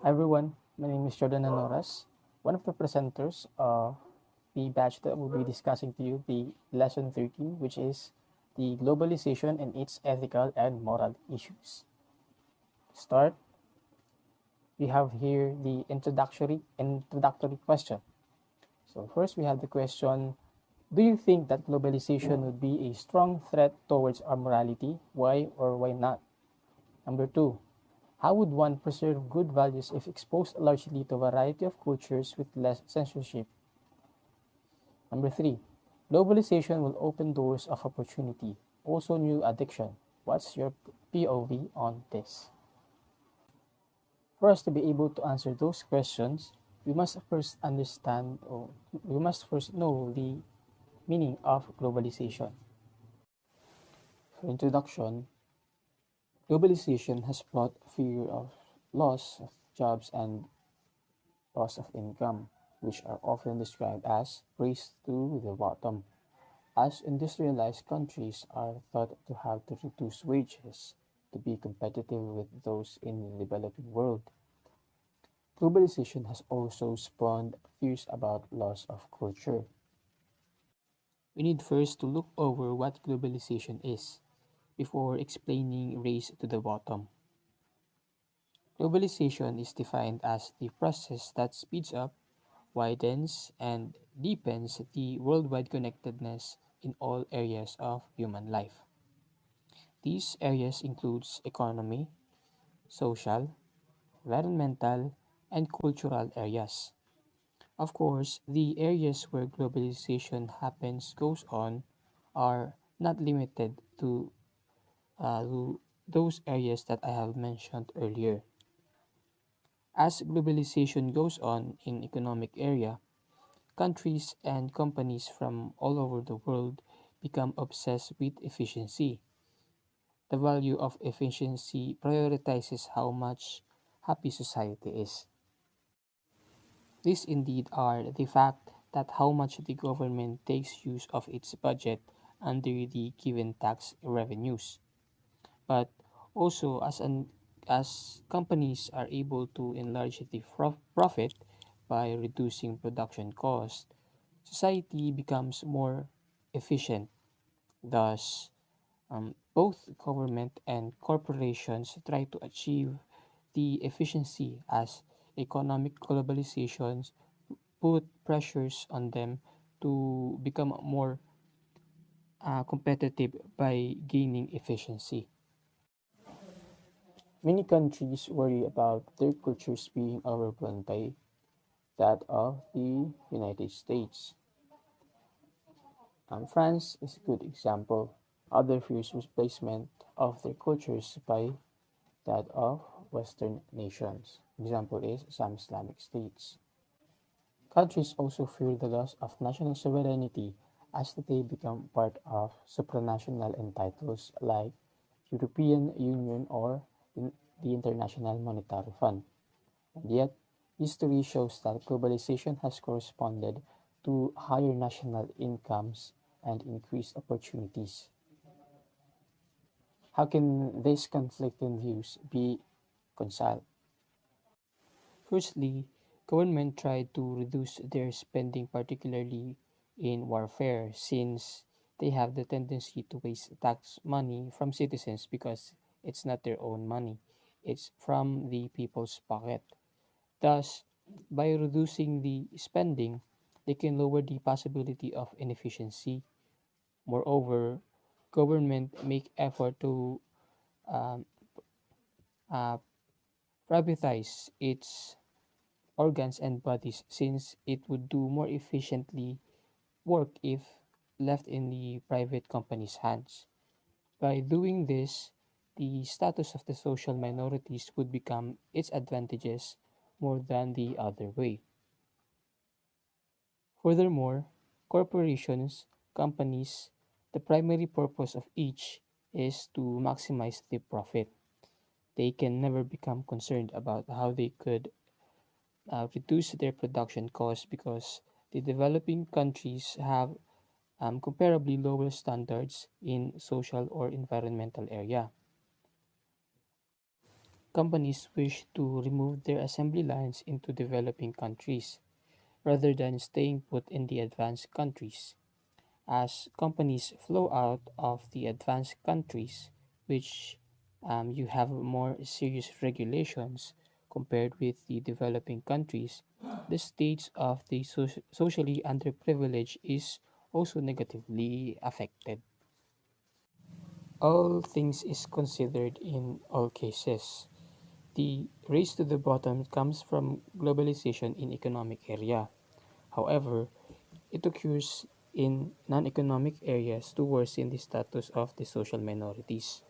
Hi everyone, my name is Janoras, one of the presenters of the batch that will be discussing to you the lesson 13, which is the globalization and its ethical and moral issues. To start, we have here the introductory question. So first we have the question, do you think that globalization would be a strong threat towards our morality? Why or why not? Number two, how would one preserve good values if exposed largely to a variety of cultures with less censorship? Number three, globalization will open doors of opportunity, also new addiction. What's your POV on this? For us to be able to answer those questions, we must first understand, or we must first know the meaning of globalization. For introduction, globalization has brought fear of loss of jobs and loss of income, which are often described as race to the bottom, as industrialized countries are thought to have to reduce wages to be competitive with those in the developing world. Globalization has also spawned fears about loss of culture. We need first to look over what globalization is before explaining race to the bottom. Globalization is defined as the process that speeds up, widens, and deepens the worldwide connectedness in all areas of human life. These areas includes economy, social, environmental, and cultural areas. Of course, the areas where globalization goes on are not limited to those areas that I have mentioned earlier. As globalization goes on in economic area, countries and companies from all over the world become obsessed with efficiency. The value of efficiency prioritizes how much happy society is. These indeed are the fact that how much the government takes use of its budget under the given tax revenues, but also as companies are able to enlarge the profit by reducing production costs, society becomes more efficient. Thus, both government and corporations try to achieve the efficiency as economic globalizations put pressures on them to become more competitive by gaining efficiency. Many countries worry about their cultures being overrun by that of the United States. France is a good example. Other fears replacement of their cultures by that of Western nations. Example is some Islamic states. Countries also fear the loss of national sovereignty as they become part of supranational entitles like European Union or the International Monetary Fund. And yet, history shows that globalization has corresponded to higher national incomes and increased opportunities. How can these conflicting views be reconciled? Firstly, government tried to reduce their spending, particularly in warfare, since they have the tendency to waste tax money from citizens because it's not their own money, it's from the people's pocket. Thus, by reducing the spending, they can lower the possibility of inefficiency. Moreover, government make effort to um, uh, privatize its organs and bodies since it would do more efficiently work if left in the private company's hands. By doing this, the status of the social minorities would become its advantages more than the other way. Furthermore, corporations, companies, the primary purpose of each is to maximize the profit. They can never become concerned about how they could reduce their production costs because the developing countries have comparably lower standards in social or environmental area. companies wish to remove their assembly lines into developing countries rather than staying put in the advanced countries. As companies flow out of the advanced countries, which you have more serious regulations compared with the developing countries, the states of the socially underprivileged is also negatively affected. All things is considered in all cases. The race to the bottom comes from globalization in economic area. However, it occurs in non-economic areas to worsen the status of the social minorities.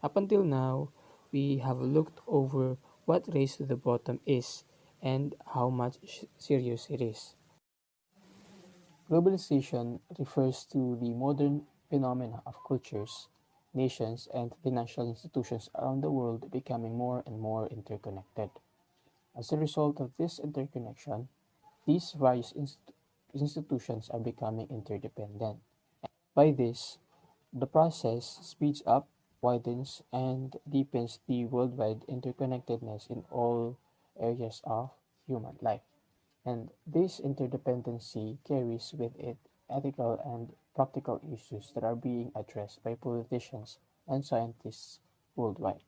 Up until now, we have looked over what race to the bottom is and how much serious it is. Globalization refers to the modern phenomena of cultures, nations, and financial institutions around the world becoming more and more interconnected. As a result of this interconnection, these various institutions are becoming interdependent. By this, the process speeds up, widens, and deepens the worldwide interconnectedness in all areas of human life. And this interdependency carries with it ethical and practical issues that are being addressed by politicians and scientists worldwide.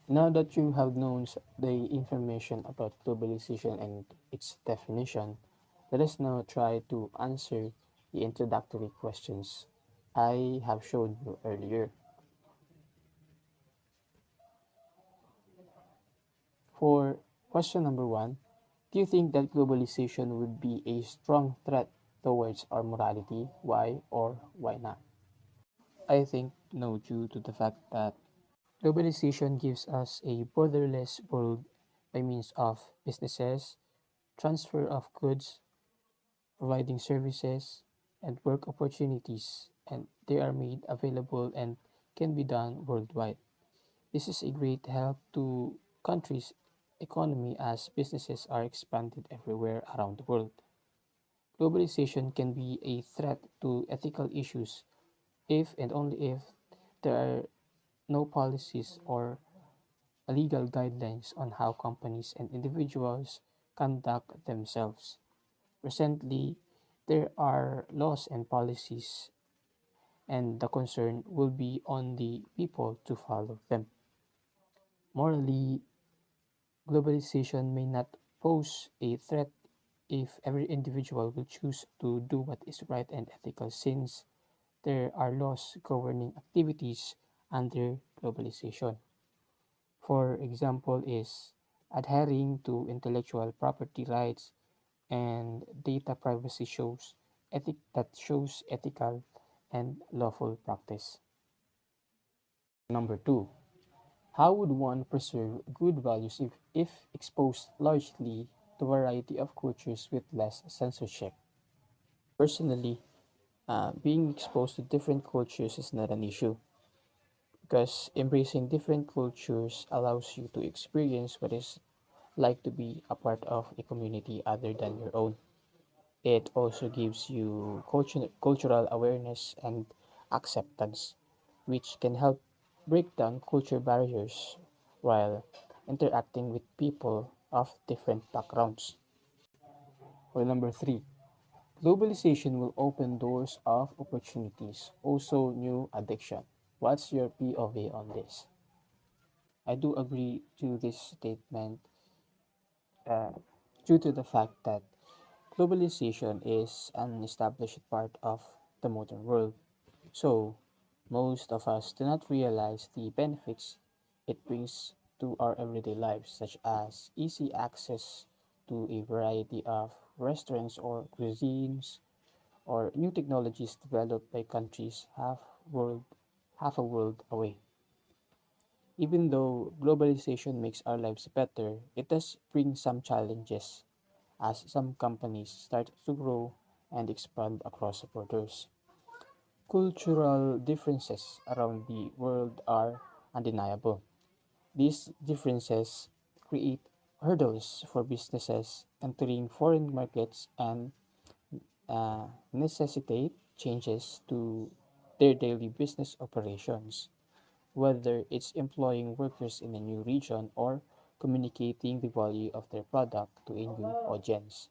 Now that you have known the information about globalization and its definition, let us now try to answer the introductory questions I have shown you earlier. For question number one, do you think that globalization would be a strong threat towards our morality? Why or why not? I think no, due to the fact that globalization gives us a borderless world by means of businesses, transfer of goods, providing services, and work opportunities, and they are made available and can be done worldwide. This is a great help to countries' economy as businesses are expanded everywhere around the world. Globalization can be a threat to ethical issues if and only if there are no policies or legal guidelines on how companies and individuals conduct themselves. Recently, there are laws and policies, and the concern will be on the people to follow them. Morally, globalization may not pose a threat if every individual will choose to do what is right and ethical, since there are laws governing activities under globalization. For example, is adhering to intellectual property rights and data privacy shows ethical and lawful practice. Number two, how would one preserve good values if exposed largely to a variety of cultures with less censorship? Personally, being exposed to different cultures is not an issue because embracing different cultures allows you to experience what it's like to be a part of a community other than your own. It also gives you cultural awareness and acceptance, which can help break down culture barriers while interacting with people of different backgrounds. For number three, globalization will open doors of opportunities, also new addiction. What's your POV on this? I do agree to this statement uh, due to the fact that globalization is an established part of the modern world. So, most of us do not realize the benefits it brings to our everyday lives, such as easy access to a variety of restaurants or cuisines, or new technologies developed by countries half a world away. Even though globalization makes our lives better, it does bring some challenges as some companies start to grow and expand across borders. Cultural differences around the world are undeniable. These differences create hurdles for businesses entering foreign markets and necessitate changes to their daily business operations. whether it's employing workers in a new region or communicating the value of their product to a new audience.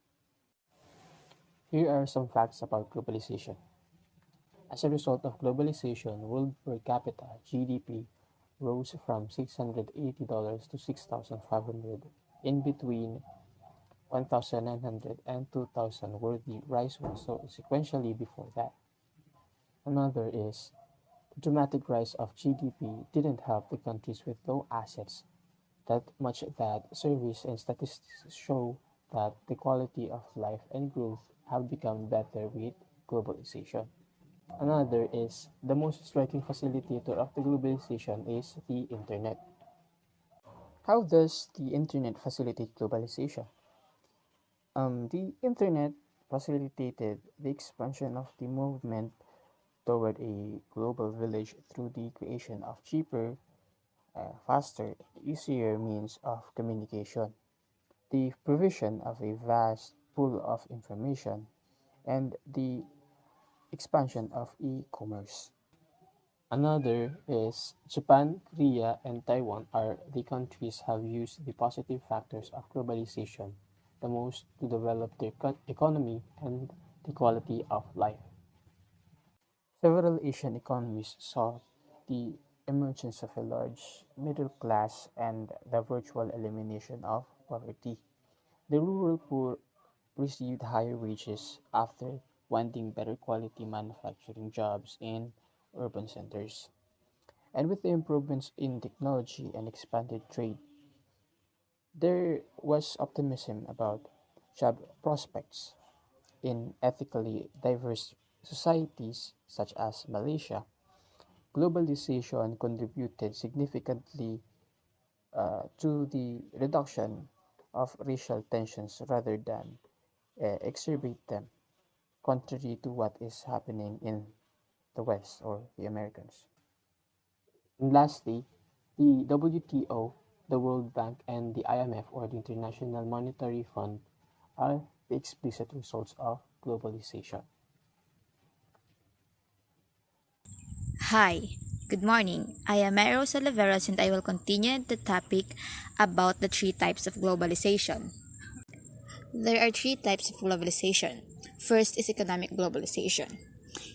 Here are some facts about globalization. As a result of globalization, world per capita GDP rose from $680 to $6,500 in between 1,900 and 2,000, where the rise was so sequentially before that. Another is the dramatic rise of GDP didn't help the countries with low assets that much that surveys and statistics show that the quality of life and growth have become better with globalization. Another is the most striking facilitator of the globalization is the internet. How does the internet facilitate globalization? The internet facilitated the expansion of the movement toward a global village through the creation of cheaper, faster, easier means of communication, the provision of a vast pool of information, and the expansion of e-commerce. Another is Japan, Korea, and Taiwan are the countries have used the positive factors of globalization the most to develop their economy and the quality of life. Several Asian economies saw the emergence of a large middle class and the virtual elimination of poverty. The rural poor received higher wages after wanting better quality manufacturing jobs in urban centers. And with the improvements in technology and expanded trade, there was optimism about job prospects in ethically diverse societies such as Malaysia. Globalization contributed significantly to the reduction of racial tensions rather than exacerbate them, contrary to what is happening in the West or the Americans. And lastly, the WTO, the World Bank, and the IMF or the International Monetary Fund are the explicit results of globalization. Hi, good morning. I am Eros Oliveros and I will continue the topic about the three types of globalization. There are three types of globalization. First is economic globalization.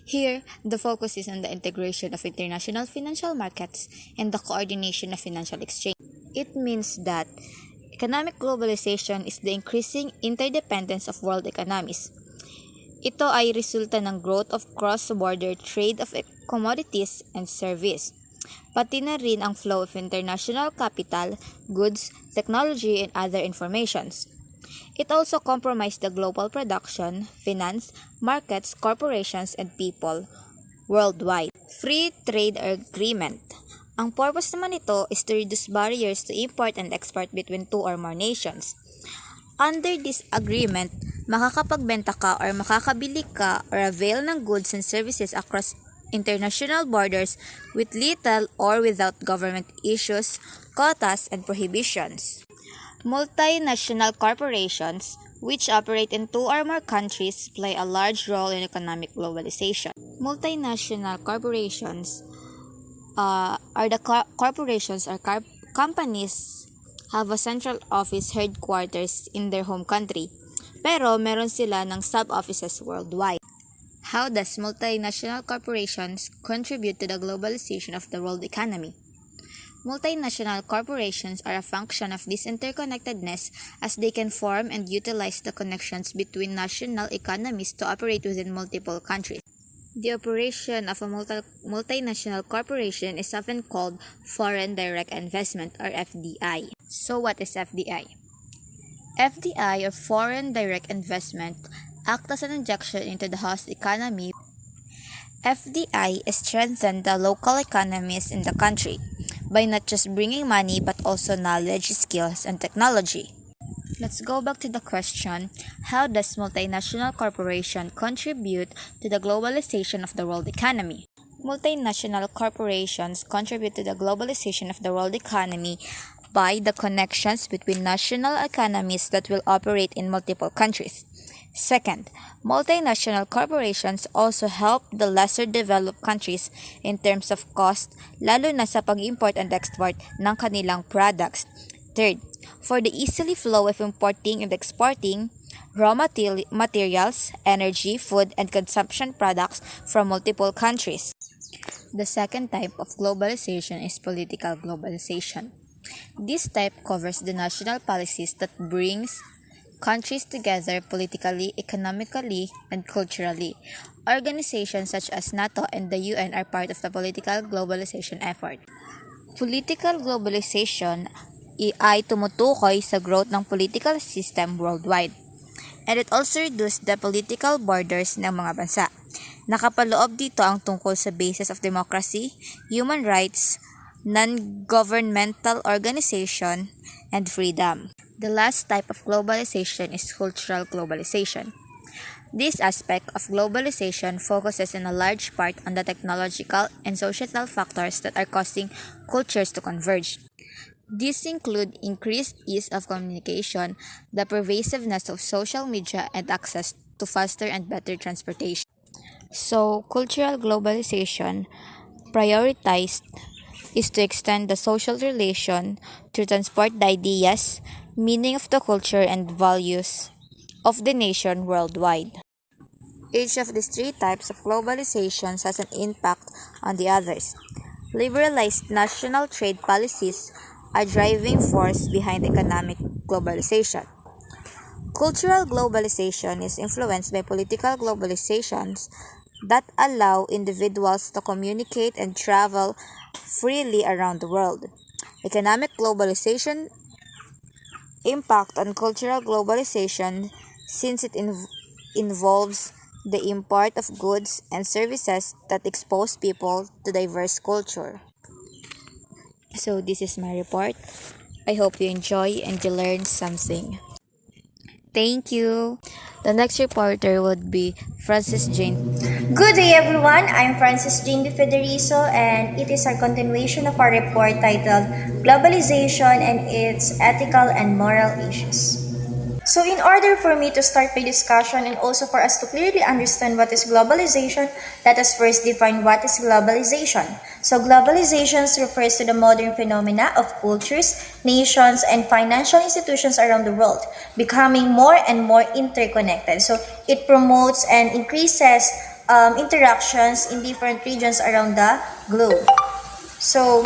Here, the focus is on the integration of international financial markets and the coordination of financial exchange. It means that economic globalization is the increasing interdependence of world economies. Ito ay resulta ng growth of cross-border trade of commodities and service, pati na rin ang flow of international capital, goods, technology, and other informations. It also compromised the global production, finance, markets, corporations, and people worldwide. Free trade agreement. Ang purpose naman nito is to reduce barriers to import and export between two or more nations. Under this agreement, makakapagbenta ka or makakabili ka or avail ng goods and services across international borders with little or without government issues, quotas, and prohibitions. Multinational corporations, which operate in two or more countries, play a large role in economic globalization. Multinational corporations are the corporations or companies have a central office headquarters in their home country, pero meron sila ng sub-offices worldwide. How does multinational corporations contribute to the globalization of the world economy? Multinational corporations are a function of this interconnectedness as they can form and utilize the connections between national economies to operate within multiple countries. The operation of a multinational corporation is often called foreign direct investment or FDI. So what is FDI? FDI or foreign direct investment act as an injection into the host economy. FDI strengthens the local economies in the country by not just bringing money but also knowledge, skills, and technology. Let's go back to the question, how does multinational corporation contribute to the globalization of the world economy? Multinational corporations contribute to the globalization of the world economy by the connections between national economies that will operate in multiple countries. Second, multinational corporations also help the lesser developed countries in terms of cost, lalo na sa pag-import and export ng kanilang products. Third, for the easily flow of importing and exporting raw materials, energy, food, and consumption products from multiple countries. The second type of globalization is political globalization. This type covers the national policies that brings countries together politically, economically, and culturally. Organizations such as NATO and the UN are part of the political globalization effort. Political globalization ay tumutukoy sa growth ng political system worldwide. And it also reduced the political borders ng mga bansa. Nakapaloob dito ang tungkol sa basis of democracy, human rights, non-governmental organization, and freedom. The last type of globalization is cultural globalization. This aspect of globalization focuses in a large part on the technological and societal factors that are causing cultures to converge. These include increased ease of communication, the pervasiveness of social media, and access to faster and better transportation. So, cultural globalization prioritized is to extend the social relation to transport the ideas, meaning of the culture, and values of the nation worldwide. Each of these three types of globalizations has an impact on the others. Liberalized national trade policies are driving force behind economic globalization. Cultural globalization is influenced by political globalizations that allow individuals to communicate and travel freely around the world. Economic globalization impact on cultural globalization since it involves the import of goods and services that expose people to diverse culture. So this is my report. I hope you enjoy and you learn something. Thank you. The next reporter would be Francis Jane. Good day everyone, I'm Francis Jane Federiso and it is our continuation of our report titled Globalization and its Ethical and Moral Issues. So in order for me to start my discussion and also for us to clearly understand what is globalization, let us first define what is globalization. So globalization refers to the modern phenomena of cultures, nations, and financial institutions around the world becoming more and more interconnected. So it promotes and increases interactions in different regions around the globe. So,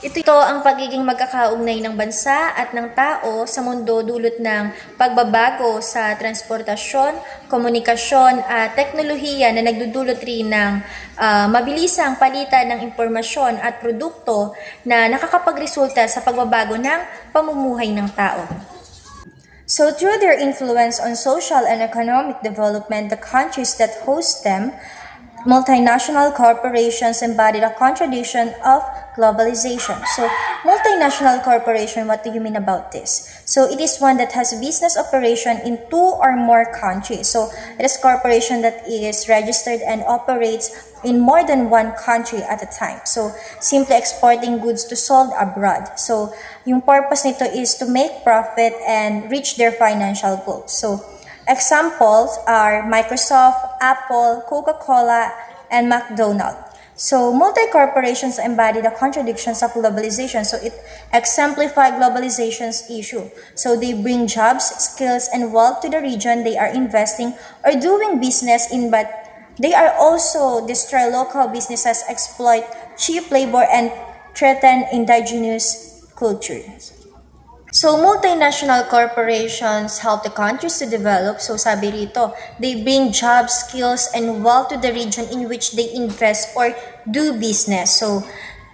ito ang pagiging magkakaugnay ng bansa at ng tao sa mundo dulot ng pagbabago sa transportasyon, komunikasyon at teknolohiya na nagdudulot rin ng mabilisang palitan ng impormasyon at produkto na nakakapagresulta sa pagbabago ng pamumuhay ng tao. So through their influence on social and economic development, the countries that host them, multinational corporations embody the contradiction of globalization. So, multinational corporation, what do you mean about this? So, it is one that has business operation in two or more countries. So, it is corporation that is registered and operates in more than one country at a time. So, simply exporting goods to sold abroad. So, yung purpose nito is to make profit and reach their financial goals. So, examples are Microsoft, Apple, Coca-Cola, and McDonald's. So, multi-corporations embody the contradictions of globalization. So, it exemplifies globalization's issue. So, they bring jobs, skills, and wealth to the region they are investing or doing business in, but they are also destroy local businesses, exploit cheap labor, and threaten indigenous cultures. So, multinational corporations help the countries to develop. So, sabi rito, they bring jobs, skills, and wealth to the region in which they invest or do business. So,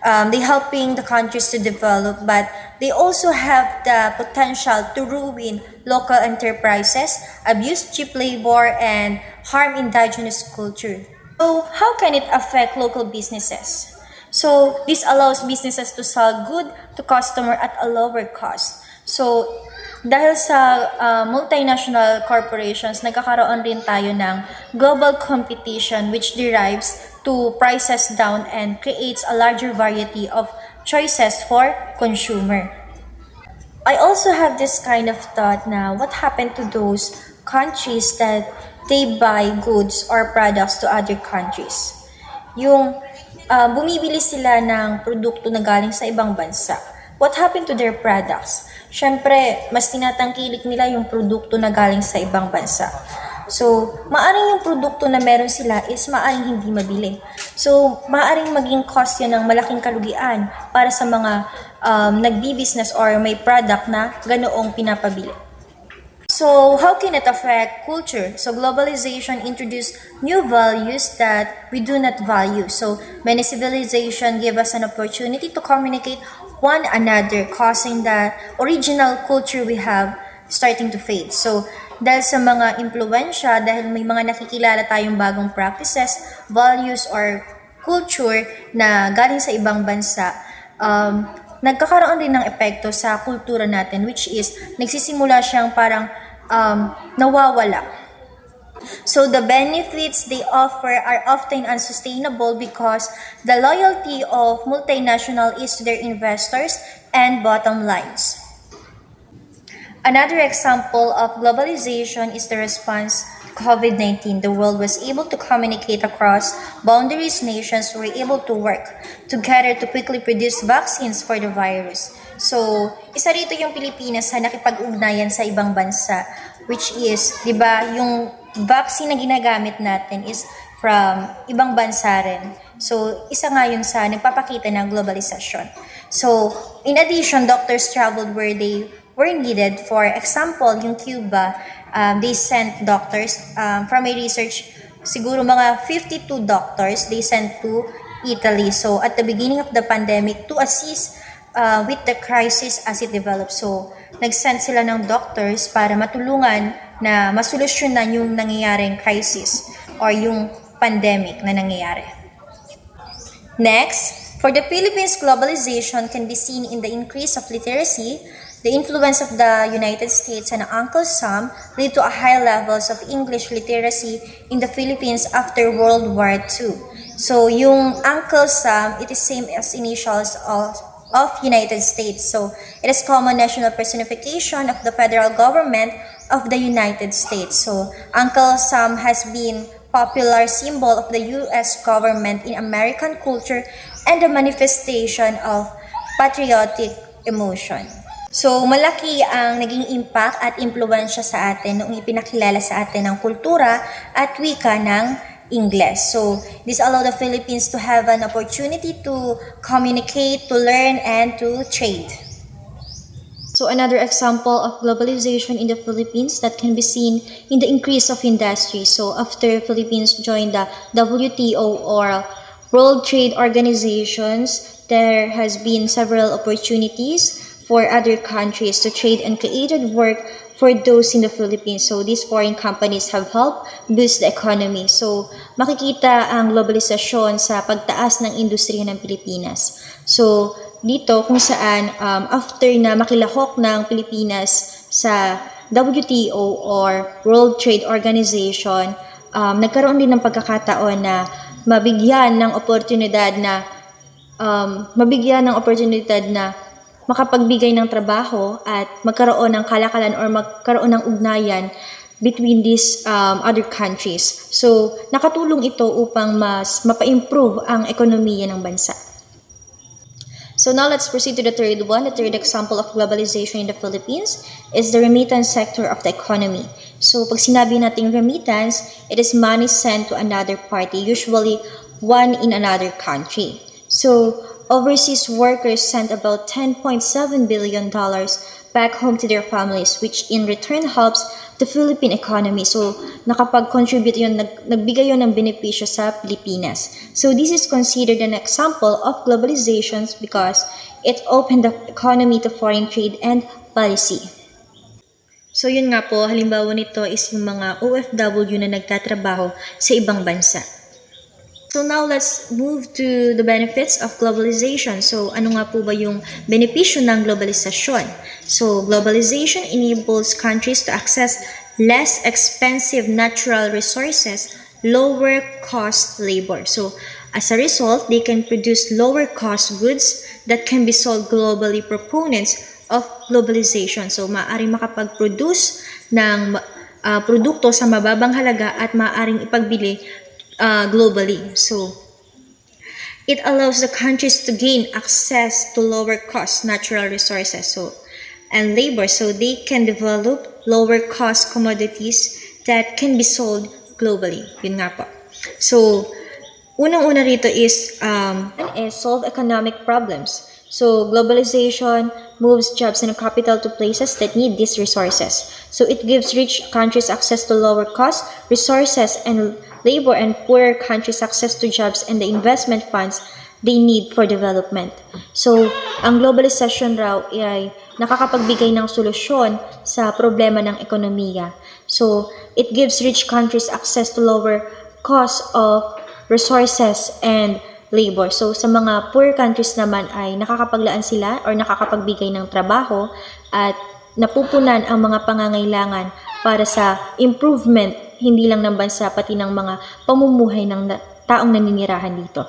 they helping the countries to develop, but they also have the potential to ruin local enterprises, abuse cheap labor, and harm indigenous culture. So, how can it affect local businesses? So, this allows businesses to sell good to customer at a lower cost. So, dahil sa multinational corporations, nagkakaroon rin tayo ng global competition which derives to prices down and creates a larger variety of choices for consumer. I also have this kind of thought na what happened to those countries that they buy goods or products to other countries. Yung bumibili sila ng produkto na galing sa ibang bansa. What happened to their products? Siyempre, mas tinatangkilik nila yung produkto na galing sa ibang bansa. So, maaring yung produkto na meron sila is maaring hindi mabili. So, maaring maging cost yun ng malaking kalugian para sa mga nagbi-business or may product na ganoong pinapabili. So, how can it affect culture? So, globalization introduced new values that we do not value. So, many civilizations give us an opportunity to communicate one another, causing the original culture we have starting to fade. So, dahil sa mga impluensya, dahil may mga nakikilala tayong bagong practices, values, or culture na galing sa ibang bansa, nagkakaroon din ng epekto sa kultura natin, which is nagsisimula siyang parang nawawala. So the benefits they offer are often unsustainable because the loyalty of multinational is to their investors and bottom lines. Another example of globalization is the response to COVID-19. The world was able to communicate across boundaries. Nations were able to work together to quickly produce vaccines for the virus. So, isa rito yung Pilipinas na nakipag-ugnayan sa ibang bansa, which is, di ba, yung vaccine na ginagamit natin is from ibang bansa rin. So, isa nga yun sa nagpapakita ng globalization. So, in addition, doctors traveled where they were needed. For example, yung Cuba, they sent doctors from a research, siguro mga 52 doctors, they sent to Italy. So, at the beginning of the pandemic, to assist with the crisis as it developed. So, nag-send sila ng doctors para matulungan na masolusyonan yung nangyayaring crisis or yung pandemic na nangyayari. Next, for the Philippines, globalization can be seen in the increase of literacy. The influence of the United States and Uncle Sam led to a high levels of English literacy in the Philippines after World War II. So, yung Uncle Sam, it is same as initials of United States. So, it is common national personification of the federal government of the United States. So, Uncle Sam has been popular symbol of the U.S. government in American culture and a manifestation of patriotic emotion. So, malaki ang naging impact at impluensya sa atin noong ipinakilala sa atin ng kultura at wika ng Ingles. So, this allowed the Philippines to have an opportunity to communicate, to learn, and to trade. So, another example of globalization in the Philippines that can be seen in the increase of industry. So, after Philippines joined the WTO or World Trade Organizations, there has been several opportunities for other countries to trade and created work for those in the Philippines. So, these foreign companies have helped boost the economy. So, makikita ang globalisasyon sa pagtaas ng industriya ng Pilipinas. So, dito kung saan after na makilahok ng Pilipinas sa WTO or World Trade Organization, nagkaroon din ng pagkakataon na mabigyan ng oportunidad na makapagbigay ng trabaho at magkaroon ng kalakalan or magkaroon ng ugnayan between these other countries. So, nakatulong ito upang mas mapa-improve ang ekonomiya ng bansa. So now let's proceed to the third one. The third example of globalization in the Philippines is the remittance sector of the economy. So pag sinabi nating remittance, it is money sent to another party, usually one in another country. So overseas workers sent about $10.7 billion back home to their families, which in return helps the Philippine economy. So, nakapag-contribute yun, nagbigay yun ng benepisyo sa Pilipinas. So, this is considered an example of globalization because it opened the economy to foreign trade and policy. So, yun nga po, halimbawa nito is yung mga OFW na nagtatrabaho sa ibang bansa. So now let's move to the benefits of globalization. So ano nga po ba yung benepisyo ng globalisasyon? So globalization enables countries to access less expensive natural resources, lower cost labor. So as a result, they can produce lower cost goods that can be sold globally. Proponents of globalization. So maaari makapag-produce ng produkto sa mababang halaga at maaaring ipagbili globally. So, it allows the countries to gain access to lower cost natural resources and labor, so they can develop lower cost commodities that can be sold globally. Yun nga po. So, unang-una rito is solve economic problems. So, globalization moves jobs and capital to places that need these resources. So, it gives rich countries access to lower cost resources and labor, and poorer countries access to jobs and the investment funds they need for development. So, ang globalization raw ay nakakapagbigay ng solusyon sa problema ng ekonomiya. So, it gives rich countries access to lower cost of resources and labor. So, sa mga poor countries naman ay nakakapaglaan sila or nakakapagbigay ng trabaho at napupunan ang mga pangangailangan para sa improvement, hindi lang ng bansa, pati ng mga pamumuhay ng taong naninirahan dito.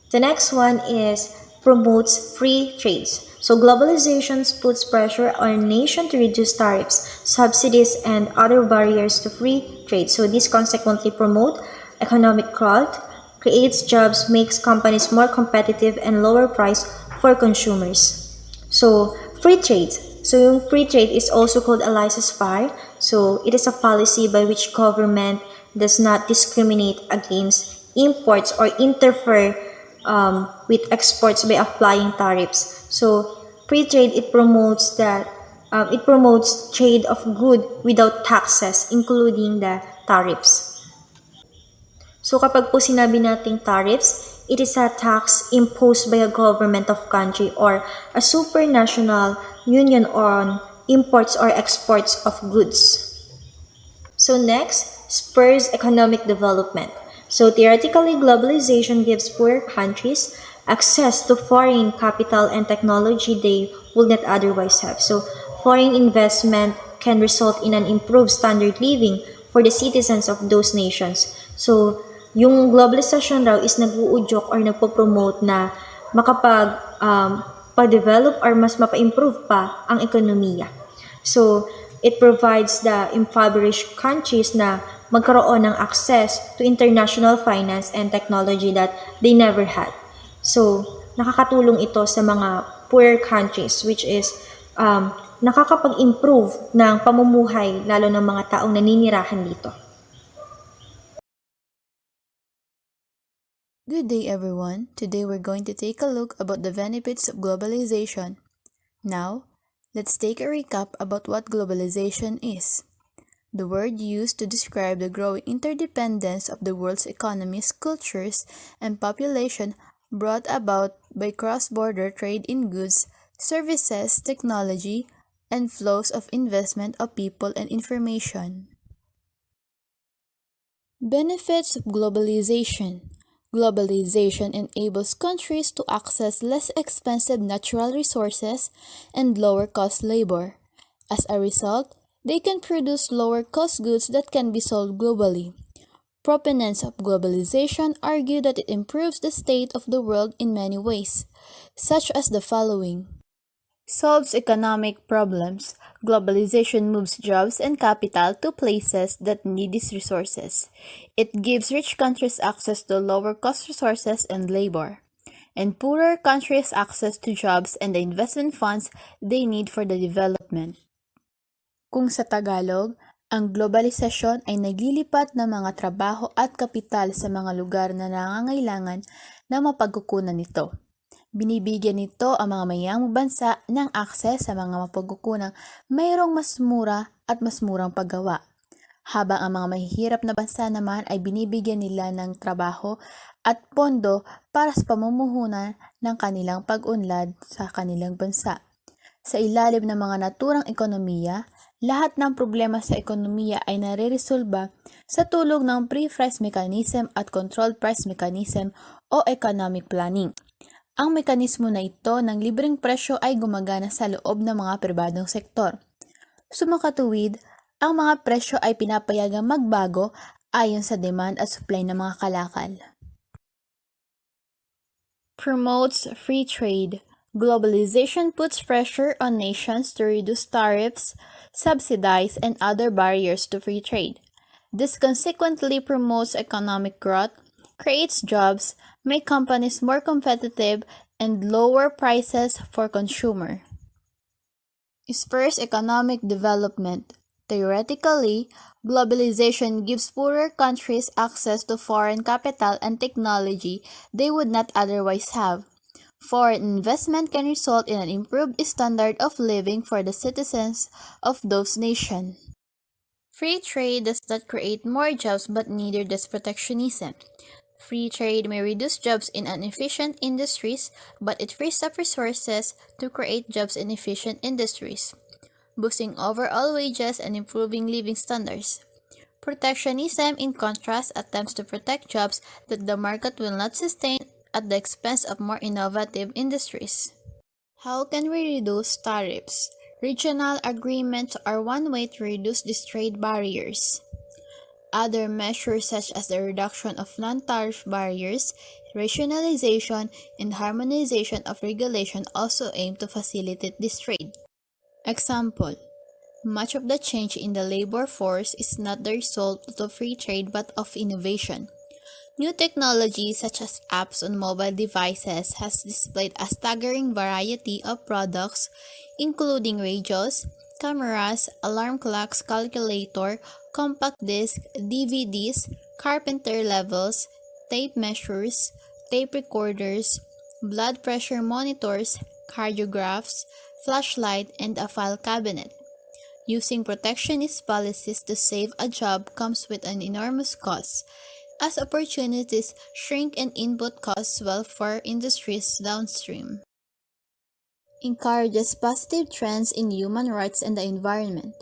The next one is promotes free trades. So globalization puts pressure on a nation to reduce tariffs, subsidies, and other barriers to free trade. So this consequently promote economic growth, creates jobs, makes companies more competitive, and lower price for consumers. So free trade. So yung free trade is also called a laissez-faire. So it is a policy by which government does not discriminate against imports or interfere with exports by applying tariffs. So free trade, it promotes trade of good without taxes, including the tariffs. So kapag po sinabi nating tariffs, it is a tax imposed by a government of country or a supranational union on imports or exports of goods. So next, spurs economic development. So theoretically, globalization gives poorer countries access to foreign capital and technology they would not otherwise have. So foreign investment can result in an improved standard living for the citizens of those nations. So yung globalization raw is nag-uudyok or nagpo-promote na pa-develop or mas mapa-improve pa ang ekonomiya. So it provides the impoverished countries na magkaroon ng access to international finance and technology that they never had. So, nakakatulong ito sa mga poorer countries, which is nakakapag-improve ng pamumuhay lalo ng mga taong naninirahan dito. Good day everyone. Today we're going to take a look about the benefits of globalization. Now, let's take a recap about what globalization is. The word used to describe the growing interdependence of the world's economies, cultures, and population brought about by cross-border trade in goods, services, technology, and flows of investment of people and information. Benefits of globalization. Globalization enables countries to access less expensive natural resources and lower-cost labor. As a result, they can produce lower-cost goods that can be sold globally. Proponents of globalization argue that it improves the state of the world in many ways, such as the following. Solves economic problems. Globalization moves jobs and capital to places that need these resources. It gives rich countries access to lower-cost resources and labor, and poorer countries access to jobs and the investment funds they need for the development. Kung sa Tagalog, ang globalisasyon ay naglilipat ng mga trabaho at kapital sa mga lugar na nangangailangan ng mapagkukunan nito. Binibigyan nito ang mga mayamang bansa ng akses sa mga mapagkukunang mayroong mas mura at mas murang paggawa, habang ang mga mahihirap na bansa naman ay binibigyan nila ng trabaho at pondo para sa pamumuhunan ng kanilang pag-unlad sa kanilang bansa. Sa ilalim ng mga naturang ekonomiya, lahat ng problema sa ekonomiya ay nare-resolba sa tulong ng pre-price mechanism at controlled price mechanism o economic planning. Ang mekanismo na ito ng libreng presyo ay gumagana sa loob ng mga pribadong sektor. Sumakatuwid, ang mga presyo ay pinapayagang magbago ayon sa demand at supply ng mga kalakal. Promotes free trade. Globalization puts pressure on nations to reduce tariffs, subsidies, and other barriers to free trade. This consequently promotes economic growth, creates jobs, makes companies more competitive, and lower prices for consumer. Spurs economic development. Theoretically, globalization gives poorer countries access to foreign capital and technology they would not otherwise have. Foreign investment can result in an improved standard of living for the citizens of those nations. Free trade does not create more jobs, but neither does protectionism. Free trade may reduce jobs in inefficient industries, but it frees up resources to create jobs in efficient industries, boosting overall wages and improving living standards. Protectionism, in contrast, attempts to protect jobs that the market will not sustain at the expense of more innovative industries. How can we reduce tariffs? Regional agreements are one way to reduce these trade barriers. Other measures such as the reduction of non-tariff barriers, rationalization, and harmonization of regulation also aim to facilitate this trade. Example: much of the change in the labor force is not the result of free trade but of innovation. New technology such as apps on mobile devices has displayed a staggering variety of products, including radios, cameras, alarm clocks, calculator, compact disc, DVDs, carpenter levels, tape measures, tape recorders, blood pressure monitors, cardiographs, flashlight, and a file cabinet. Using protectionist policies to save a job comes with an enormous cost, as opportunities shrink and input costs swell for industries downstream. Encourages positive trends in human rights and the environment.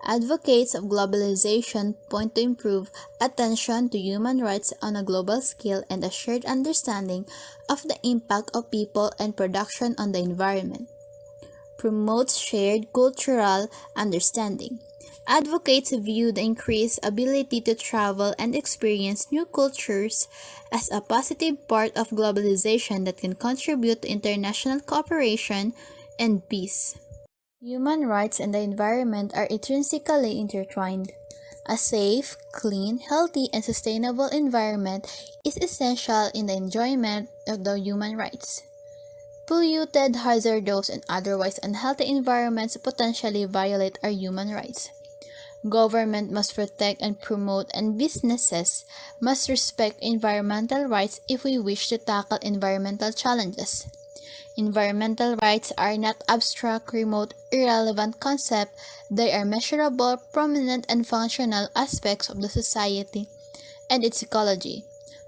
Advocates of globalization point to improve attention to human rights on a global scale and a shared understanding of the impact of people and production on the environment. Promotes shared cultural understanding. Advocates view the increased ability to travel and experience new cultures as a positive part of globalization that can contribute to international cooperation and peace. Human rights and the environment are intrinsically intertwined. A safe, clean, healthy, and sustainable environment is essential in the enjoyment of the human rights. Polluted, hazardous, and otherwise unhealthy environments potentially violate our human rights. Government must protect and promote, and businesses must respect environmental rights if we wish to tackle environmental challenges. Environmental rights are not abstract, remote, irrelevant concepts. They are measurable, prominent, and functional aspects of the society and its ecology.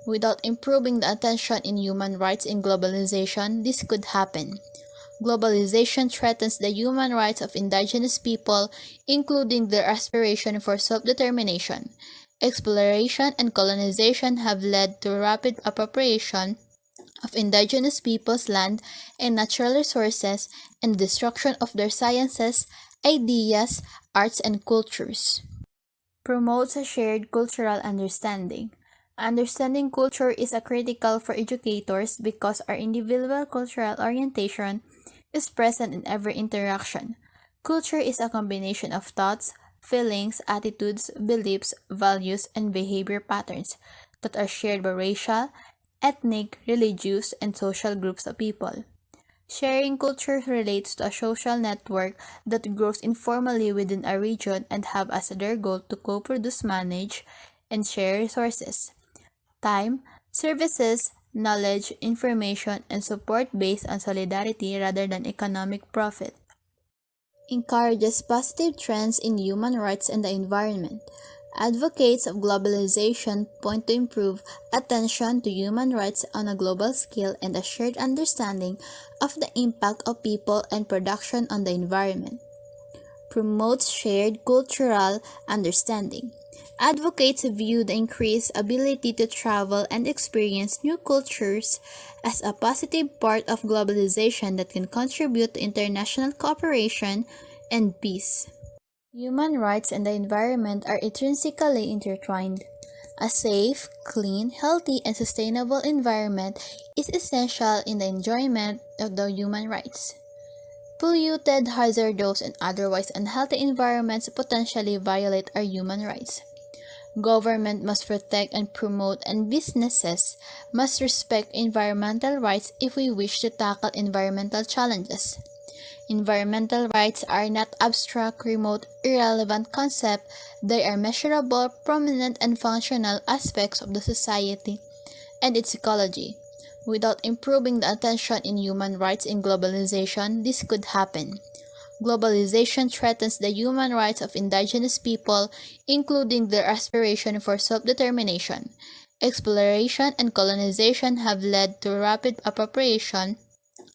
Without improving the attention in human rights in globalization, this could happen. Globalization threatens the human rights of indigenous people, including their aspiration for self-determination. Exploration and colonization have led to rapid appropriation of indigenous peoples' land and natural resources and destruction of their sciences, ideas, arts, and cultures. Promotes a shared cultural understanding. Understanding culture is a critical for educators because our individual cultural orientation is present in every interaction. Culture is a combination of thoughts, feelings, attitudes, beliefs, values, and behavior patterns that are shared by racial, ethnic, religious, and social groups of people. Sharing culture relates to a social network that grows informally within a region and have as their goal to co-produce, manage, and share resources, time, services, knowledge, information, and support based on solidarity rather than economic profit. Encourages positive trends in human rights and the environment. Advocates of globalization point to improve attention to human rights on a global scale and a shared understanding of the impact of people and production on the environment. Promotes shared cultural understanding. Advocates view the increased ability to travel and experience new cultures as a positive part of globalization that can contribute to international cooperation and peace. Human rights and the environment are intrinsically intertwined. A safe, clean, healthy, and sustainable environment is essential in the enjoyment of the human rights. Polluted, hazardous, and otherwise unhealthy environments potentially violate our human rights. Government must protect and promote, and businesses must respect environmental rights if we wish to tackle environmental challenges. Environmental rights are not abstract, remote, irrelevant concepts. They are measurable, prominent, and functional aspects of the society and its ecology. Without improving the attention in human rights in globalization, this could happen. Globalization threatens the human rights of indigenous people, including their aspiration for self-determination. Exploration and colonization have led to rapid appropriation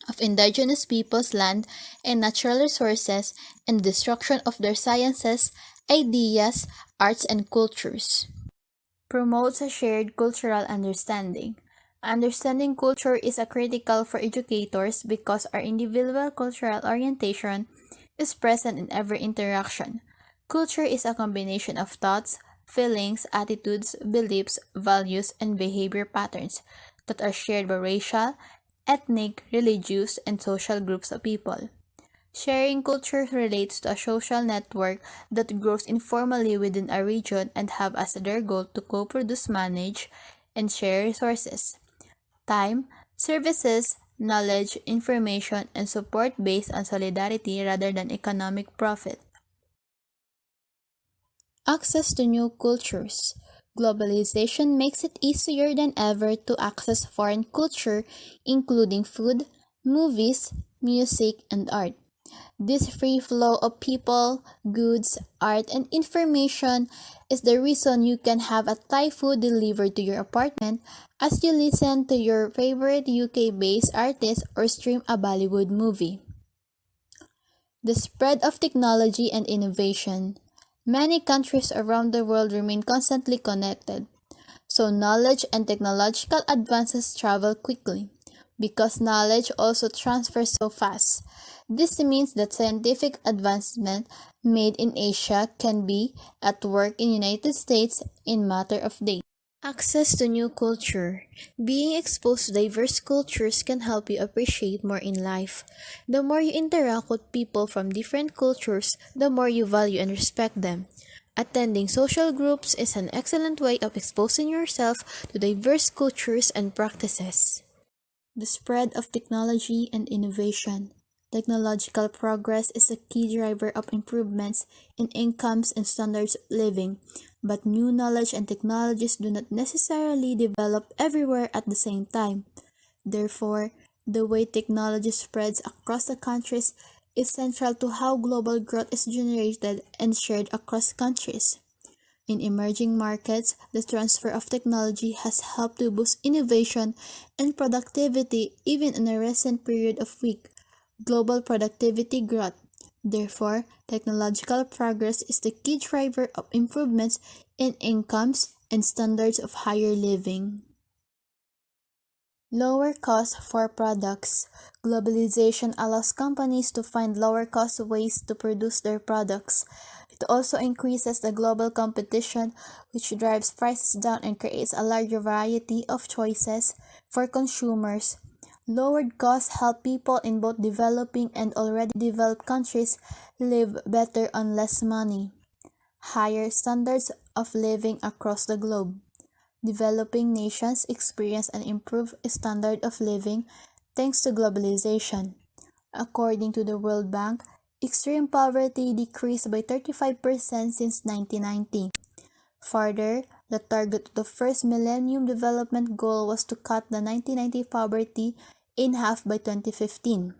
of indigenous peoples' land and natural resources and destruction of their sciences, ideas, arts, and cultures. Promotes a shared cultural understanding. Understanding culture is a critical for educators because our individual cultural orientation is present in every interaction. Culture is a combination of thoughts, feelings, attitudes, beliefs, values, and behavior patterns that are shared by racial, ethnic, religious, and social groups of people. Sharing culture relates to a social network that grows informally within a region and have as their goal to co-produce, manage, and share resources, time, services, knowledge, information, and support based on solidarity rather than economic profit. Access to new cultures. Globalization makes it easier than ever to access foreign culture, including food, movies, music, and art. This free flow of people, goods, art, and information is the reason you can have a Thai food delivered to your apartment as you listen to your favorite UK-based artist or stream a Bollywood movie. The spread of technology and innovation. Many countries around the world remain constantly connected, so knowledge and technological advances travel quickly. Because knowledge also transfers so fast. This means that scientific advancement made in Asia can be at work in United States in matter of days. Access to new culture. Being exposed to diverse cultures can help you appreciate more in life. The more you interact with people from different cultures, the more you value and respect them. Attending social groups is an excellent way of exposing yourself to diverse cultures and practices. The spread of technology and innovation. Technological progress is a key driver of improvements in incomes and standards of living, but new knowledge and technologies do not necessarily develop everywhere at the same time. Therefore, the way technology spreads across the countries is central to how global growth is generated and shared across countries. In emerging markets, the transfer of technology has helped to boost innovation and productivity even in a recent period of weak global productivity growth. Therefore, technological progress is the key driver of improvements in incomes and standards of higher living. Lower cost for products. Globalization allows companies to find lower cost ways to produce their products. It also increases the global competition, which drives prices down and creates a larger variety of choices for consumers. Lowered costs help people in both developing and already developed countries live better on less money. Higher standards of living across the globe. Developing nations experience an improved standard of living thanks to globalization. According to the World Bank, extreme poverty decreased by 35% since 1990. Further, the target of the first Millennium Development Goal was to cut the 1990 poverty in half by 2015.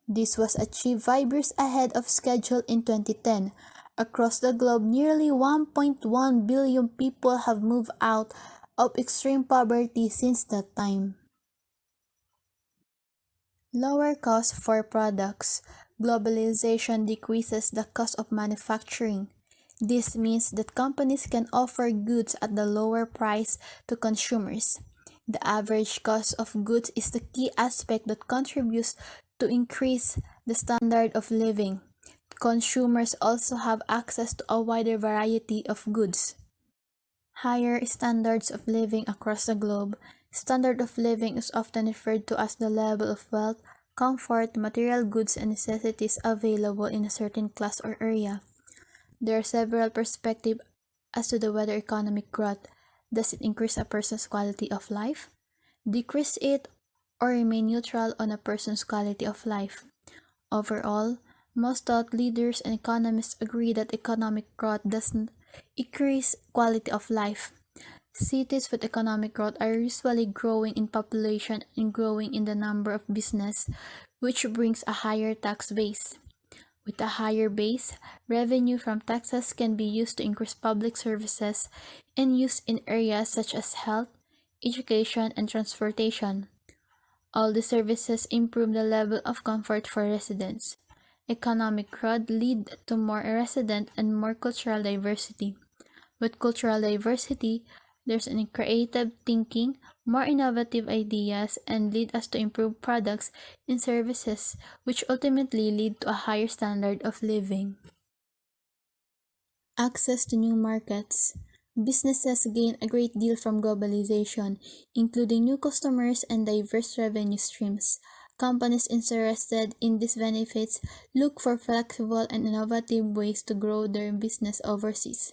This was achieved 5 years ahead of schedule in 2010. Across the globe, nearly 1.1 billion people have moved out of extreme poverty since that time. Lower cost for products. Globalization decreases the cost of manufacturing. This means that companies can offer goods at the lower price to consumers. The average cost of goods is the key aspect that contributes to increase the standard of living. Consumers also have access to a wider variety of goods. Higher standards of living across the globe. Standard of living is often referred to as the level of wealth, comfort, material goods, and necessities available in a certain class or area. There are several perspectives as to the whether economic growth does it increase a person's quality of life, decrease it, or remain neutral on a person's quality of life. Overall, most thought leaders and economists agree that economic growth doesn't increase quality of life. Cities with economic growth are usually growing in population and growing in the number of business, which brings a higher tax base. With a higher base, revenue from taxes can be used to increase public services and use in areas such as health, education, and transportation. All the services improve the level of comfort for residents. Economic growth lead to more resident and more cultural diversity. With cultural diversity, there's an creative thinking, more innovative ideas, and lead us to improve products and services, which ultimately lead to a higher standard of living. Access to new markets. Businesses gain a great deal from globalization, including new customers and diverse revenue streams. Companies interested in these benefits look for flexible and innovative ways to grow their business overseas.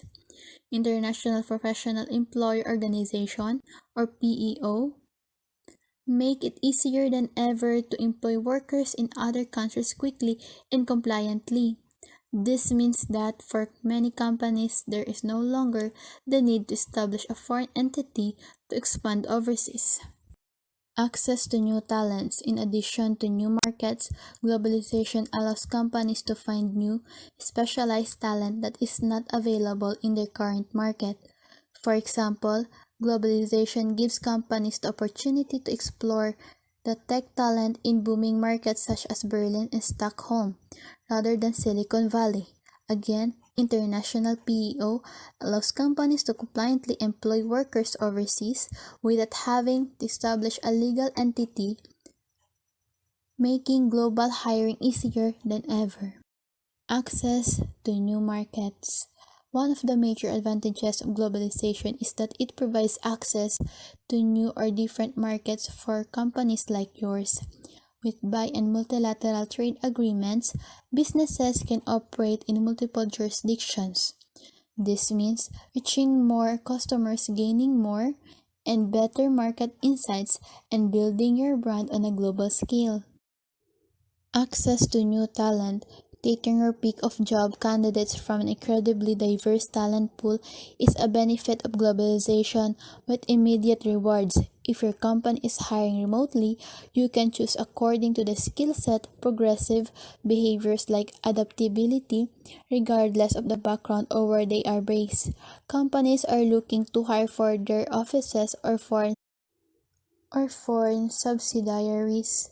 International Professional Employer Organization, or PEO, make it easier than ever to employ workers in other countries quickly and compliantly. This means that for many companies, there is no longer the need to establish a foreign entity to expand overseas. Access to new talents. In addition to new markets, globalization allows companies to find new, specialized talent that is not available in their current market. For example, globalization gives companies the opportunity to explore the tech talent in booming markets such as Berlin and Stockholm, rather than Silicon Valley. Again, international PEO allows companies to compliantly employ workers overseas without having to establish a legal entity, making global hiring easier than ever. Access to new markets. One of the major advantages of globalization is that it provides access to new or different markets for companies like yours. With bi- and multilateral trade agreements, businesses can operate in multiple jurisdictions. This means reaching more customers, gaining more and better market insights, and building your brand on a global scale. Access to new talent. Taking your pick of job candidates from an incredibly diverse talent pool is a benefit of globalization with immediate rewards. If your company is hiring remotely, you can choose according to the skill set, progressive behaviors like adaptability, regardless of the background or where they are based. Companies are looking to hire for their offices or foreign subsidiaries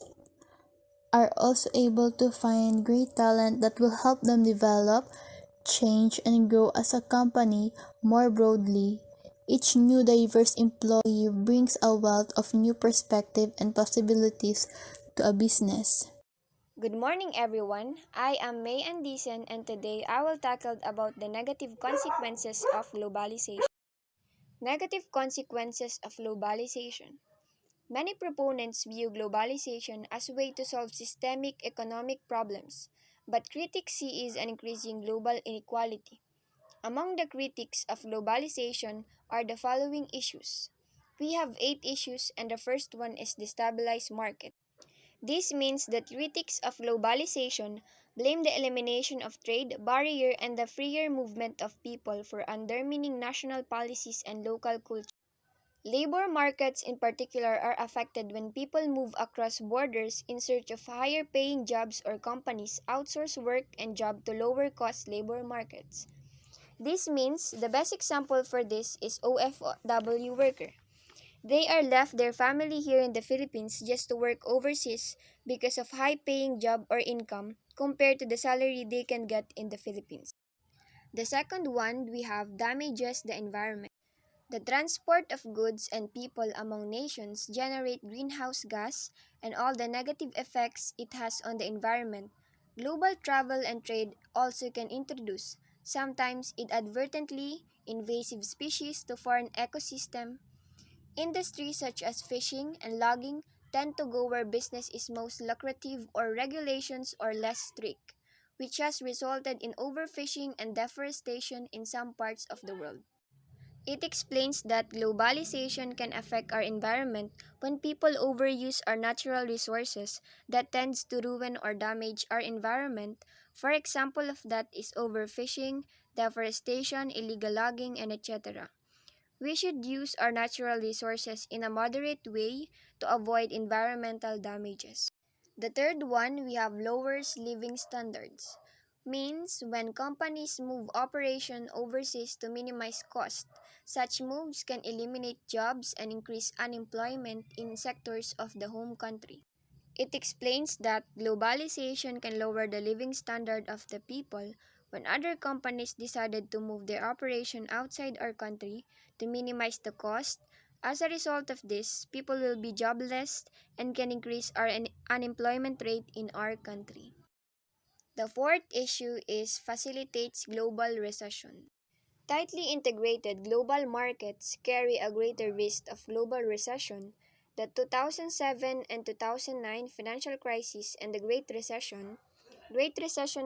are also able to find great talent that will help them develop, change, and grow as a company more broadly. Each new diverse employee brings a wealth of new perspective and possibilities to a business. Good morning, everyone. I am Ann Dicen, and today I will tackle about the negative consequences of globalization. Negative consequences of globalization. Many proponents view globalization as a way to solve systemic economic problems, but critics see it as an increasing global inequality. Among the critics of globalization are the following issues. We have 8 issues, and the first one is destabilized market. This means that critics of globalization blame the elimination of trade barrier and the freer movement of people for undermining national policies and local culture. Labor markets in particular are affected when people move across borders in search of higher paying jobs or companies outsource work and job to lower cost labor markets. This means the best example for this is OFW worker. They are left their family here in the Philippines just to work overseas because of high paying job or income compared to the salary they can get in the Philippines. The second one we have damages the environment. The transport of goods and people among nations generate greenhouse gas and all the negative effects it has on the environment. Global travel and trade also can introduce sometimes inadvertently invasive species to foreign ecosystem. Industries such as fishing and logging tend to go where business is most lucrative or regulations are less strict, which has resulted in overfishing and deforestation in some parts of the world. It explains that globalization can affect our environment when people overuse our natural resources that tends to ruin or damage our environment. For example of that is overfishing, deforestation, illegal logging, and etc. We should use our natural resources in a moderate way to avoid environmental damages. The third one, we have lowers living standards. Means when companies move operation overseas to minimize cost, such moves can eliminate jobs and increase unemployment in sectors of the home country. It explains that globalization can lower the living standard of the people when other companies decided to move their operation outside our country to minimize the cost. As a result of this, people will be jobless and can increase our unemployment rate in our country. The fourth issue is facilitates global recession. Tightly integrated global markets carry a greater risk of global recession. The 2007 and 2009 financial crisis and the Great Recession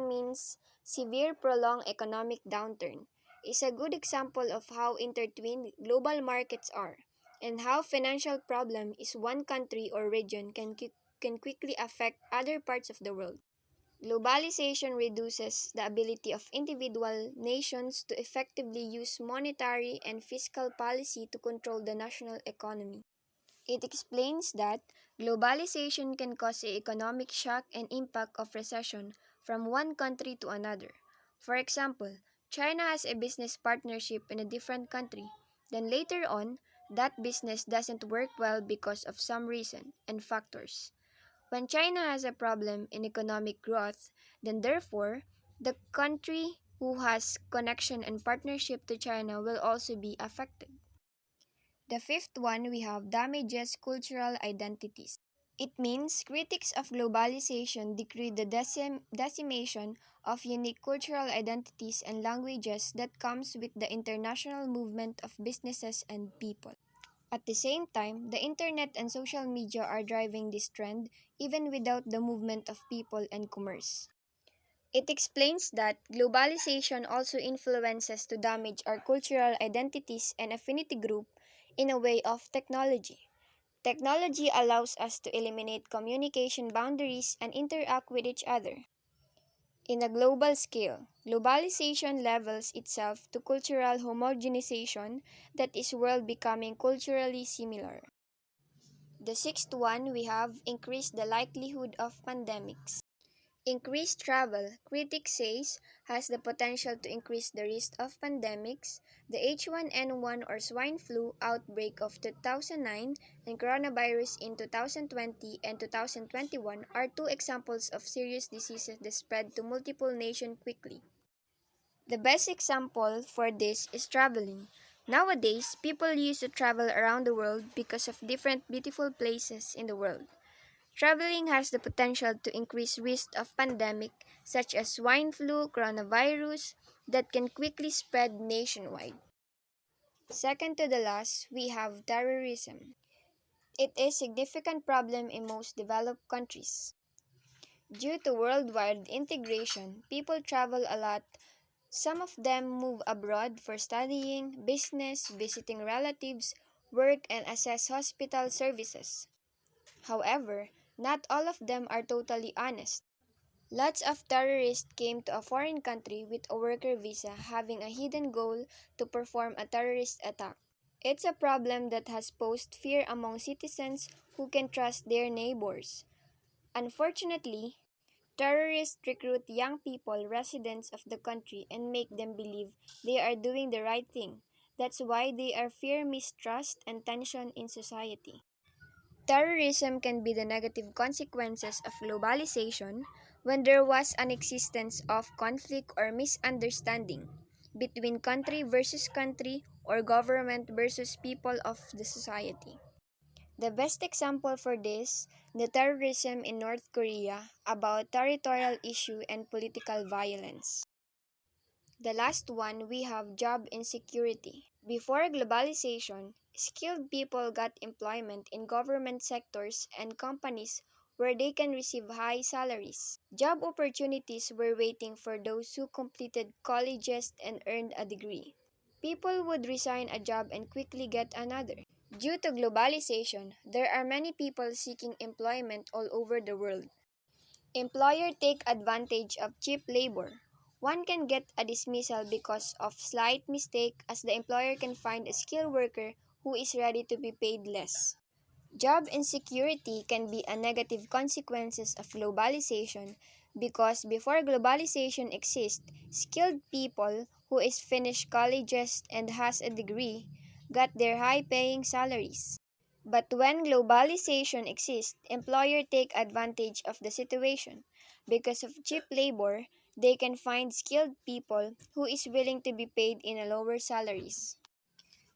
means severe prolonged economic downturn, is a good example of how intertwined global markets are and how financial problem is one country or region can quickly affect other parts of the world. Globalization reduces the ability of individual nations to effectively use monetary and fiscal policy to control the national economy. It explains that globalization can cause an economic shock and impact of recession from one country to another. For example, China has a business partnership in a different country. Then later on, that business doesn't work well because of some reason and factors. When China has a problem in economic growth, then therefore, the country who has connection and partnership to China will also be affected. The fifth one, we have damages cultural identities. It means critics of globalization decree the decimation of unique cultural identities and languages that comes with the international movement of businesses and people. At the same time, the internet and social media are driving this trend even without the movement of people and commerce. It explains that globalization also influences to damage our cultural identities and affinity group in a way of technology. Technology allows us to eliminate communication boundaries and interact with each other. In a global scale, globalization levels itself to cultural homogenization that is world becoming culturally similar. The sixth one, we have increased the likelihood of pandemics. Increased travel, critics says, has the potential to increase the risk of pandemics. The H1N1 or swine flu outbreak of 2009 and coronavirus in 2020 and 2021 are two examples of serious diseases that spread to multiple nations quickly. The best example for this is traveling. Nowadays, people used to travel around the world because of different beautiful places in the world. Traveling has the potential to increase risk of pandemic such as swine flu, coronavirus that can quickly spread nationwide. Second to the last, we have terrorism. It is a significant problem in most developed countries. Due to worldwide integration, people travel a lot. Some of them move abroad for studying, business, visiting relatives, work, and access hospital services. However, not all of them are totally honest. Lots of terrorists came to a foreign country with a worker visa having a hidden goal to perform a terrorist attack. It's a problem that has posed fear among citizens who can trust their neighbors. Unfortunately, terrorists recruit young people, residents of the country, and make them believe they are doing the right thing. That's why they are fear, mistrust, and tension in society. Terrorism can be the negative consequences of globalization when there was an existence of conflict or misunderstanding between country versus country or government versus people of the society. The best example for this, the terrorism in North Korea about territorial issue and political violence. The last one, we have job insecurity. Before globalization, skilled people got employment in government sectors and companies where they can receive high salaries. Job opportunities were waiting for those who completed colleges and earned a degree. People would resign a job and quickly get another. Due to globalization, there are many people seeking employment all over the world. Employer take advantage of cheap labor. One can get a dismissal because of slight mistake as the employer can find a skilled worker who is ready to be paid less. Job insecurity can be a negative consequences of globalization because before globalization exists, skilled people who is finished colleges and has a degree got their high-paying salaries. But when globalization exists, employers take advantage of the situation. Because of cheap labor, they can find skilled people who is willing to be paid in a lower salaries.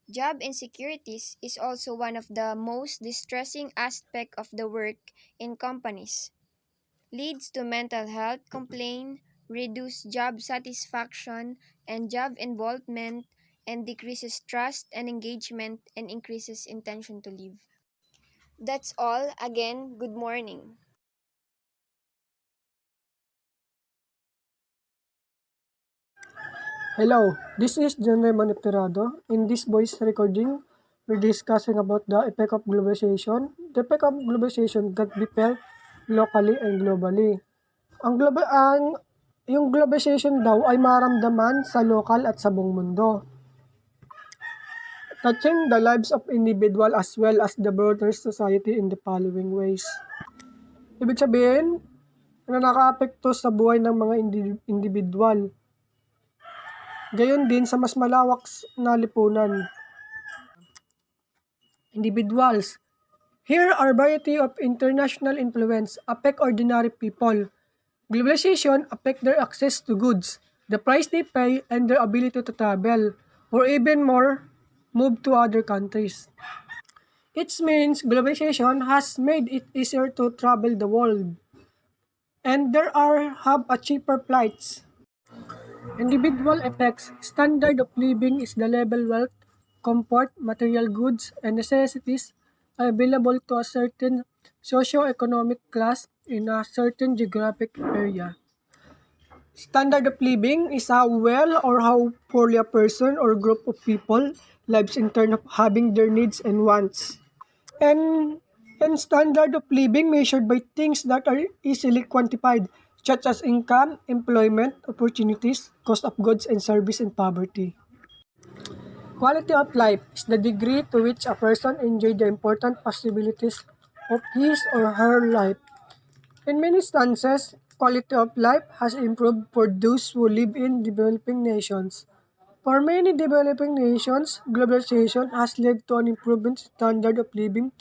Job insecurities is also one of the most distressing aspect of the work in companies. Leads to mental health complaint, reduced job satisfaction and job involvement, and decreases trust and engagement and increases intention to leave. That's all. Again, good morning. Hello, this is Joren Terrado. In this voice recording, we're discussing about the effect of globalization. The effect of globalization can be felt locally and globally. Yung globalization daw ay maramdaman sa lokal at sa buong mundo, touching the lives of individual as well as the broader society in the following ways. Ibig sabihin, na nakaapekto sa buhay ng mga individual. Gayon din sa mas malawak na lipunan. Individuals. Here are variety of international influence affect ordinary people. Globalization affect their access to goods, the price they pay, and their ability to travel, or even more, move to other countries. It means globalization has made it easier to travel the world, and have a cheaper flights. Individual effects. Standard of living is the level wealth, comfort, material goods, and necessities are available to a certain socio-economic class in a certain geographic area. Standard of living is how well or how poorly a person or group of people lives in terms of having their needs and wants. And standard of living measured by things that are easily quantified, such as income, employment, opportunities, cost of goods and service, and poverty. Quality of life is the degree to which a person enjoys the important possibilities of his or her life. In many instances, quality of life has improved for those who live in developing nations. For many developing nations, globalization has led to an improvement in standard of living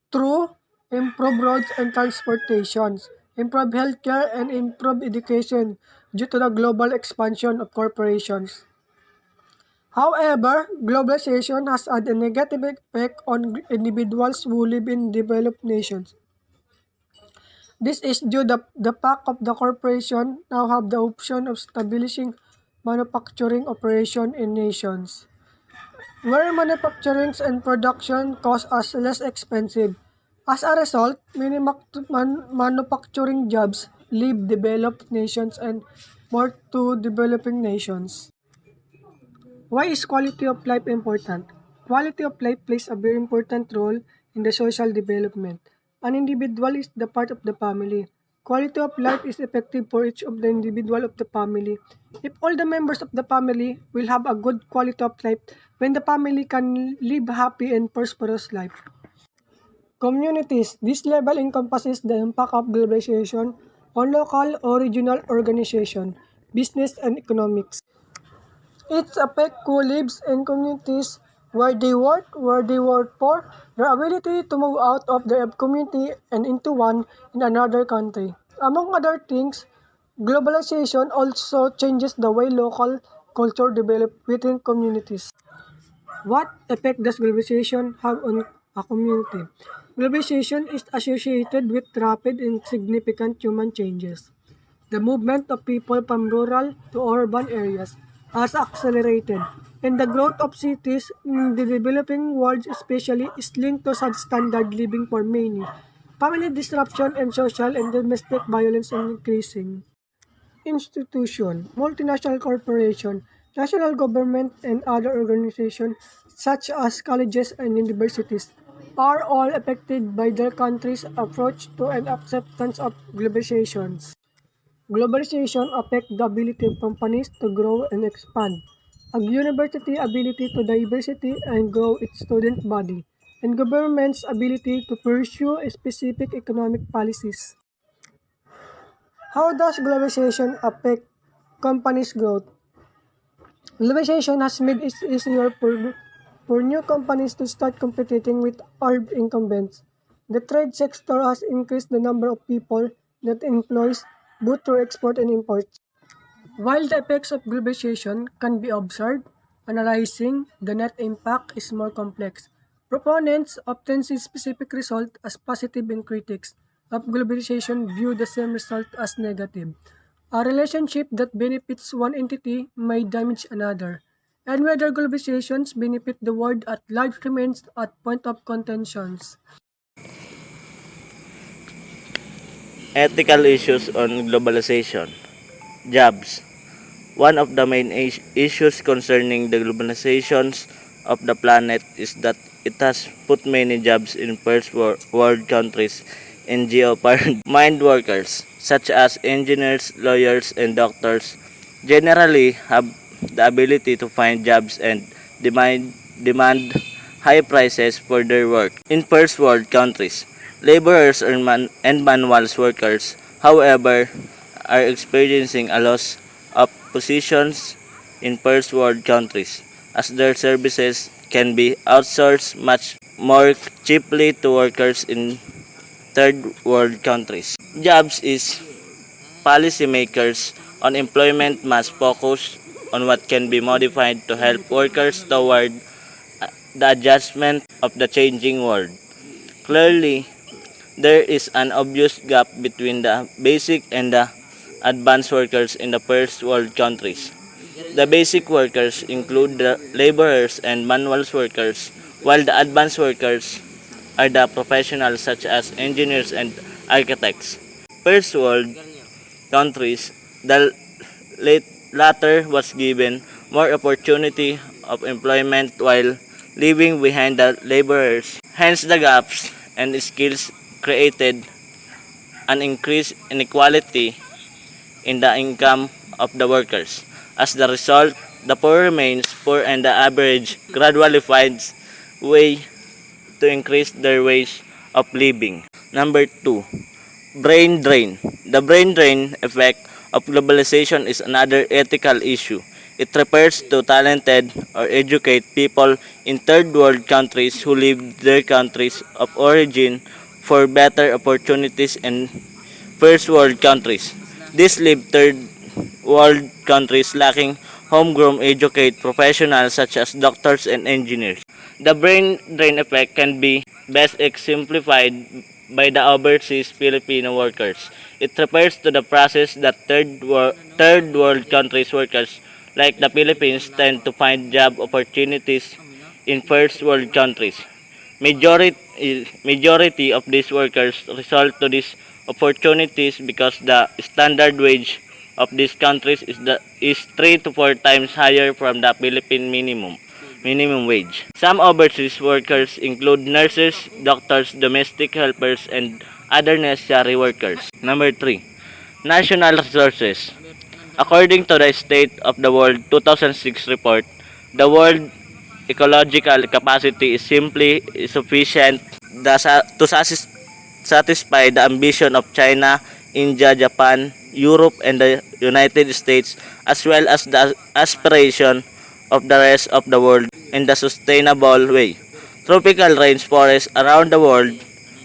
through improved roads and transportations, improved healthcare, and improved education due to the global expansion of corporations. However, globalization has had a negative effect on individuals who live in developed nations. This is due to the fact of the corporation now have the option of establishing manufacturing operation in nations where manufacturing and production costs are less expensive. As a result, many manufacturing jobs leave developed nations and more to developing nations. Why is quality of life important? Quality of life plays a very important role in the social development. An individual is the part of the family. Quality of life is effective for each of the individual of the family. If all the members of the family will have a good quality of life, when the family can live happy and prosperous life. Communities. This level encompasses the impact of globalization on local or regional organization, business and economics. It affects who lives in communities where they work for, their ability to move out of their community and into one in another country. Among other things, globalization also changes the way local culture develops within communities. What effect does globalization have on a community? Globalization is associated with rapid and significant human changes. The movement of people from rural to urban areas, has accelerated, and the growth of cities in the developing world especially is linked to substandard living for many. Family disruption and social and domestic violence are increasing. Institution, multinational corporation, national government, and other organizations such as colleges and universities are all affected by their country's approach to and acceptance of globalization. Globalization affects the ability of companies to grow and expand, a university ability to diversity and grow its student body, and government's ability to pursue specific economic policies. How does globalization affect companies' growth? Globalization has made it easier for new companies to start competing with old incumbents. The trade sector has increased the number of people that it employs both through export and import. While the effects of globalization can be observed, analyzing the net impact is more complex. Proponents often see specific results as positive and critics of globalization view the same result as negative. A relationship that benefits one entity may damage another, and whether globalizations benefit the world at large remains at point of contentions. Ethical issues on globalization. Jobs. One of the main issues concerning the globalizations of the planet is that it has put many jobs in first world countries in jeopardy. Mind workers, such as engineers, lawyers, and doctors, generally have the ability to find jobs and demand high prices for their work in first world countries. Laborers and manual workers, however, are experiencing a loss of positions in first world countries as their services can be outsourced much more cheaply to workers in third world countries. Jobs is policymakers on employment must focus on what can be modified to help workers toward the adjustment of the changing world. Clearly, there is an obvious gap between the basic and the advanced workers in the first world countries. The basic workers include the laborers and manual workers, while the advanced workers are the professionals such as engineers and architects. First world countries, the latter was given more opportunity of employment while leaving behind the laborers. Hence the gaps and skills created an increased inequality in the income of the workers. As the result, the poor remains poor and the average gradually finds way to increase their ways of living. Number 2, brain drain. The brain drain effect of globalization is another ethical issue. It refers to talented or educated people in third world countries who leave their countries of origin for better opportunities in first world countries. These leave third world countries lacking homegrown educated professionals such as doctors and engineers. The brain drain effect can be best exemplified by the overseas Filipino workers. It refers to the process that third world countries workers like the Philippines tend to find job opportunities in first world countries. Majority of these workers result to these opportunities because the standard wage of these countries is 3 to 4 times higher from the Philippine minimum wage. Some overseas workers include nurses, doctors, domestic helpers, and other necessary workers. Number 3, national resources. According to the State of the World 2006 report, the world ecological capacity is simply insufficient to satisfy the ambition of China, India, Japan, Europe, and the United States, as well as the aspiration of the rest of the world in the sustainable way. Tropical rainforests around the world,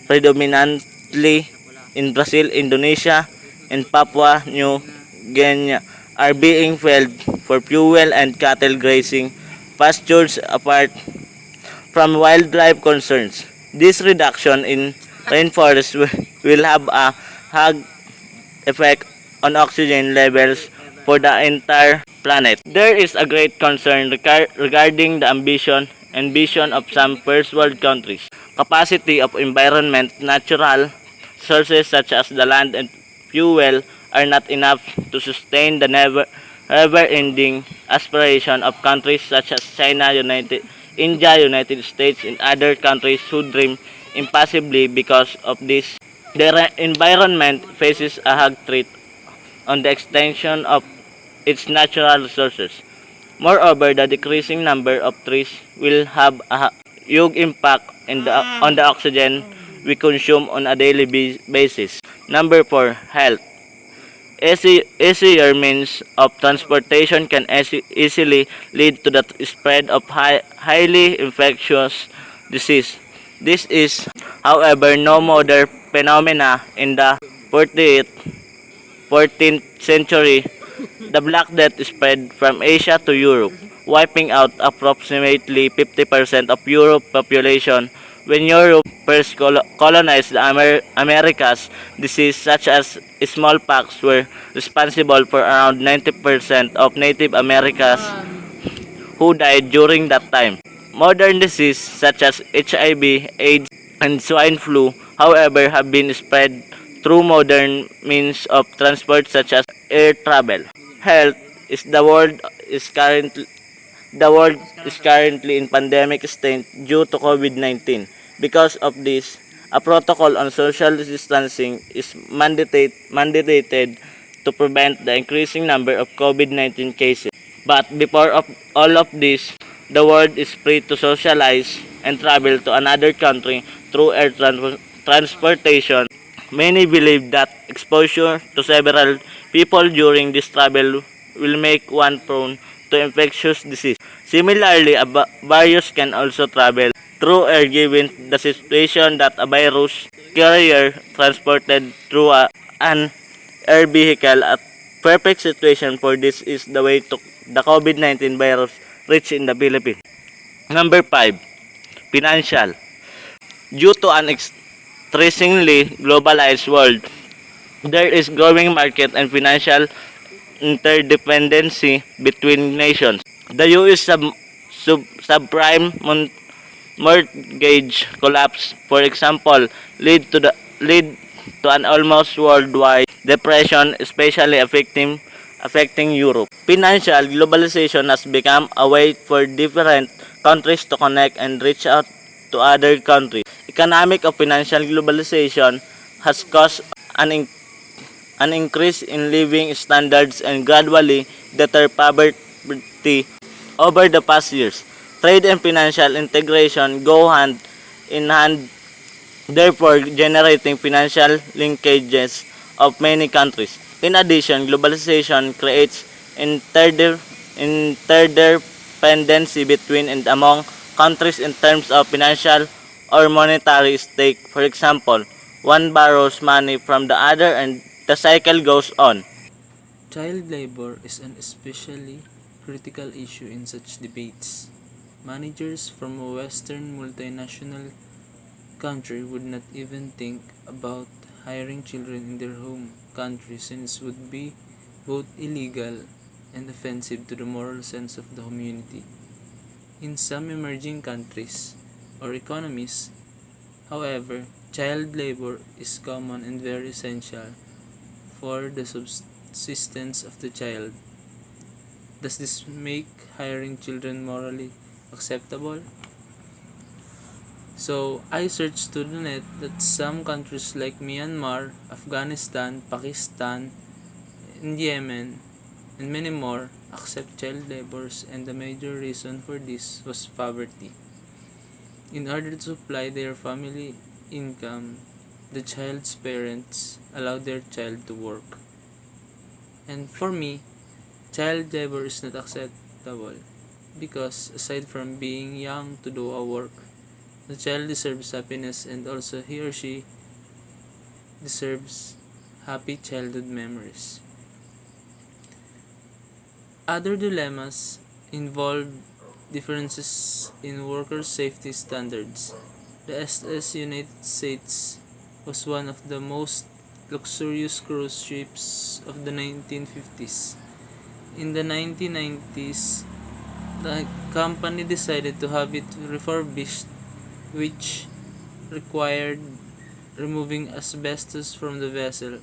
predominantly in Brazil, Indonesia, and Papua New Guinea, are being felled for fuel and cattle grazing pastures apart from wildlife concerns. This reduction in rainforests will have a hug effect on oxygen levels for the entire planet. There is a great concern regarding the ambition and vision of some first world countries. Capacity of environment, natural sources such as the land and fuel are not enough to sustain the never-ending aspiration of countries such as China, India, United States, and other countries who dream impossibly because of this. The environment faces a hard threat on the extension of its natural resources. Moreover, the decreasing number of trees will have a huge impact on the oxygen we consume on a daily basis. Number 4, health. Easier means of transportation can easily lead to the spread of highly infectious disease. This is, however, no modern phenomena in the 40th 14th century. The Black Death spread from Asia to Europe, wiping out approximately 50% of Europe's population. When Europe first colonized the Americas, diseases such as smallpox were responsible for around 90% of Native Americans who died during that time. Modern diseases such as HIV, AIDS, and swine flu, however, have been spread through modern means of transport such as air travel. Health is the world is currently in pandemic state due to COVID-19. Because of this, a protocol on social distancing is mandated to prevent the increasing number of COVID-19 cases. But before all of this, the world is free to socialize and travel to another country through air transportation. Many believe that exposure to several people during this travel will make one prone to infectious disease. Similarly, a virus can also travel through air given the situation that a virus carrier transported through an air vehicle. A perfect situation for this is the way to the COVID-19 virus reached in the Philippines. Number 5, financial. Due to an increasingly globalized world, there is growing market and financial interdependency between nations. The US subprime mortgage collapse, for example, lead to an almost worldwide depression, especially affecting Europe. Financial globalization has become a way for different countries to connect and reach out to other countries. Economic of financial globalization has caused an increase in living standards and gradually deter poverty over the past years. Trade and financial integration go hand in hand, therefore generating financial linkages of many countries. In addition, globalization creates interdependency between and among countries in terms of financial or monetary stake. For example, one borrows money from the other and the cycle goes on. Child labor is an especially critical issue in such debates. Managers from a Western multinational country would not even think about hiring children in their home country since it would be both illegal and offensive to the moral sense of the community. In some emerging countries or economies, however, child labor is common and very essential for the subsistence of the child. Does this make hiring children morally acceptable? So, I searched to the net that some countries like Myanmar, Afghanistan, Pakistan, and Yemen, and many more accept child labors, and the major reason for this was poverty. In order to supply their family income, the child's parents allow their child to work. And for me, child labor is not acceptable because aside from being young to do a work, the child deserves happiness and also he or she deserves happy childhood memories. Other dilemmas involve differences in worker safety standards. The SS United States was one of the most luxurious cruise ships of the 1950s. in the 1990s, the company decided to have it refurbished, which required removing asbestos from the vessel.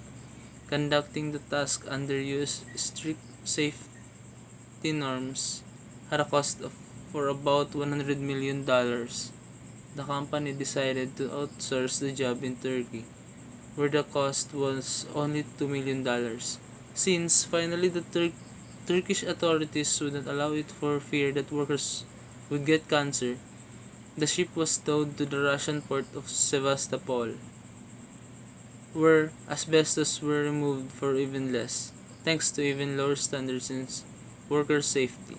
Conducting the task under US strict safety norms had a cost of for about $100 million. The company decided to outsource the job in Turkey, where the cost was only $2 million. Since finally the Turkish authorities would not allow it for fear that workers would get cancer, the ship was towed to the Russian port of Sevastopol, where asbestos were removed for even less, thanks to even lower standards in worker safety.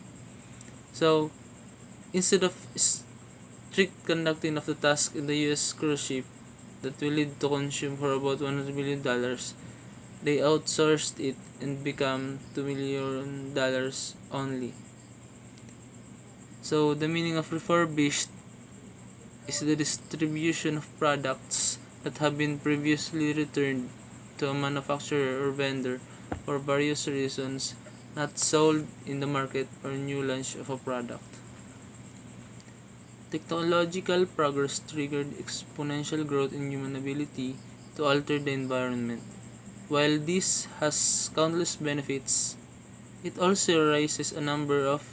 So, instead of strict conducting of the task in the US cruise ship that will lead to consume for about $100 million, they outsourced it and become $2 million only. So the meaning of refurbished is the distribution of products that have been previously returned to a manufacturer or vendor for various reasons, not sold in the market or new launch of a product. Technological progress triggered exponential growth in human ability to alter the environment. While this has countless benefits, it also raises a number of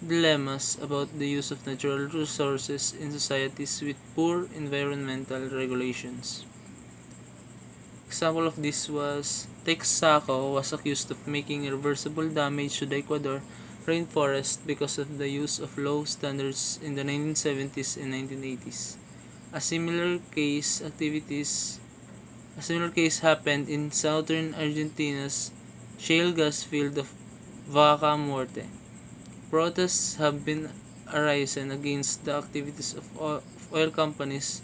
dilemmas about the use of natural resources in societies with poor environmental regulations. Example of this was Texaco was accused of making irreversible damage to the Ecuador rainforest because of the use of low standards in the 1970s and 1980s. A similar case happened in southern Argentina's shale gas field of Vaca Muerta. Protests have been arisen against the activities of oil companies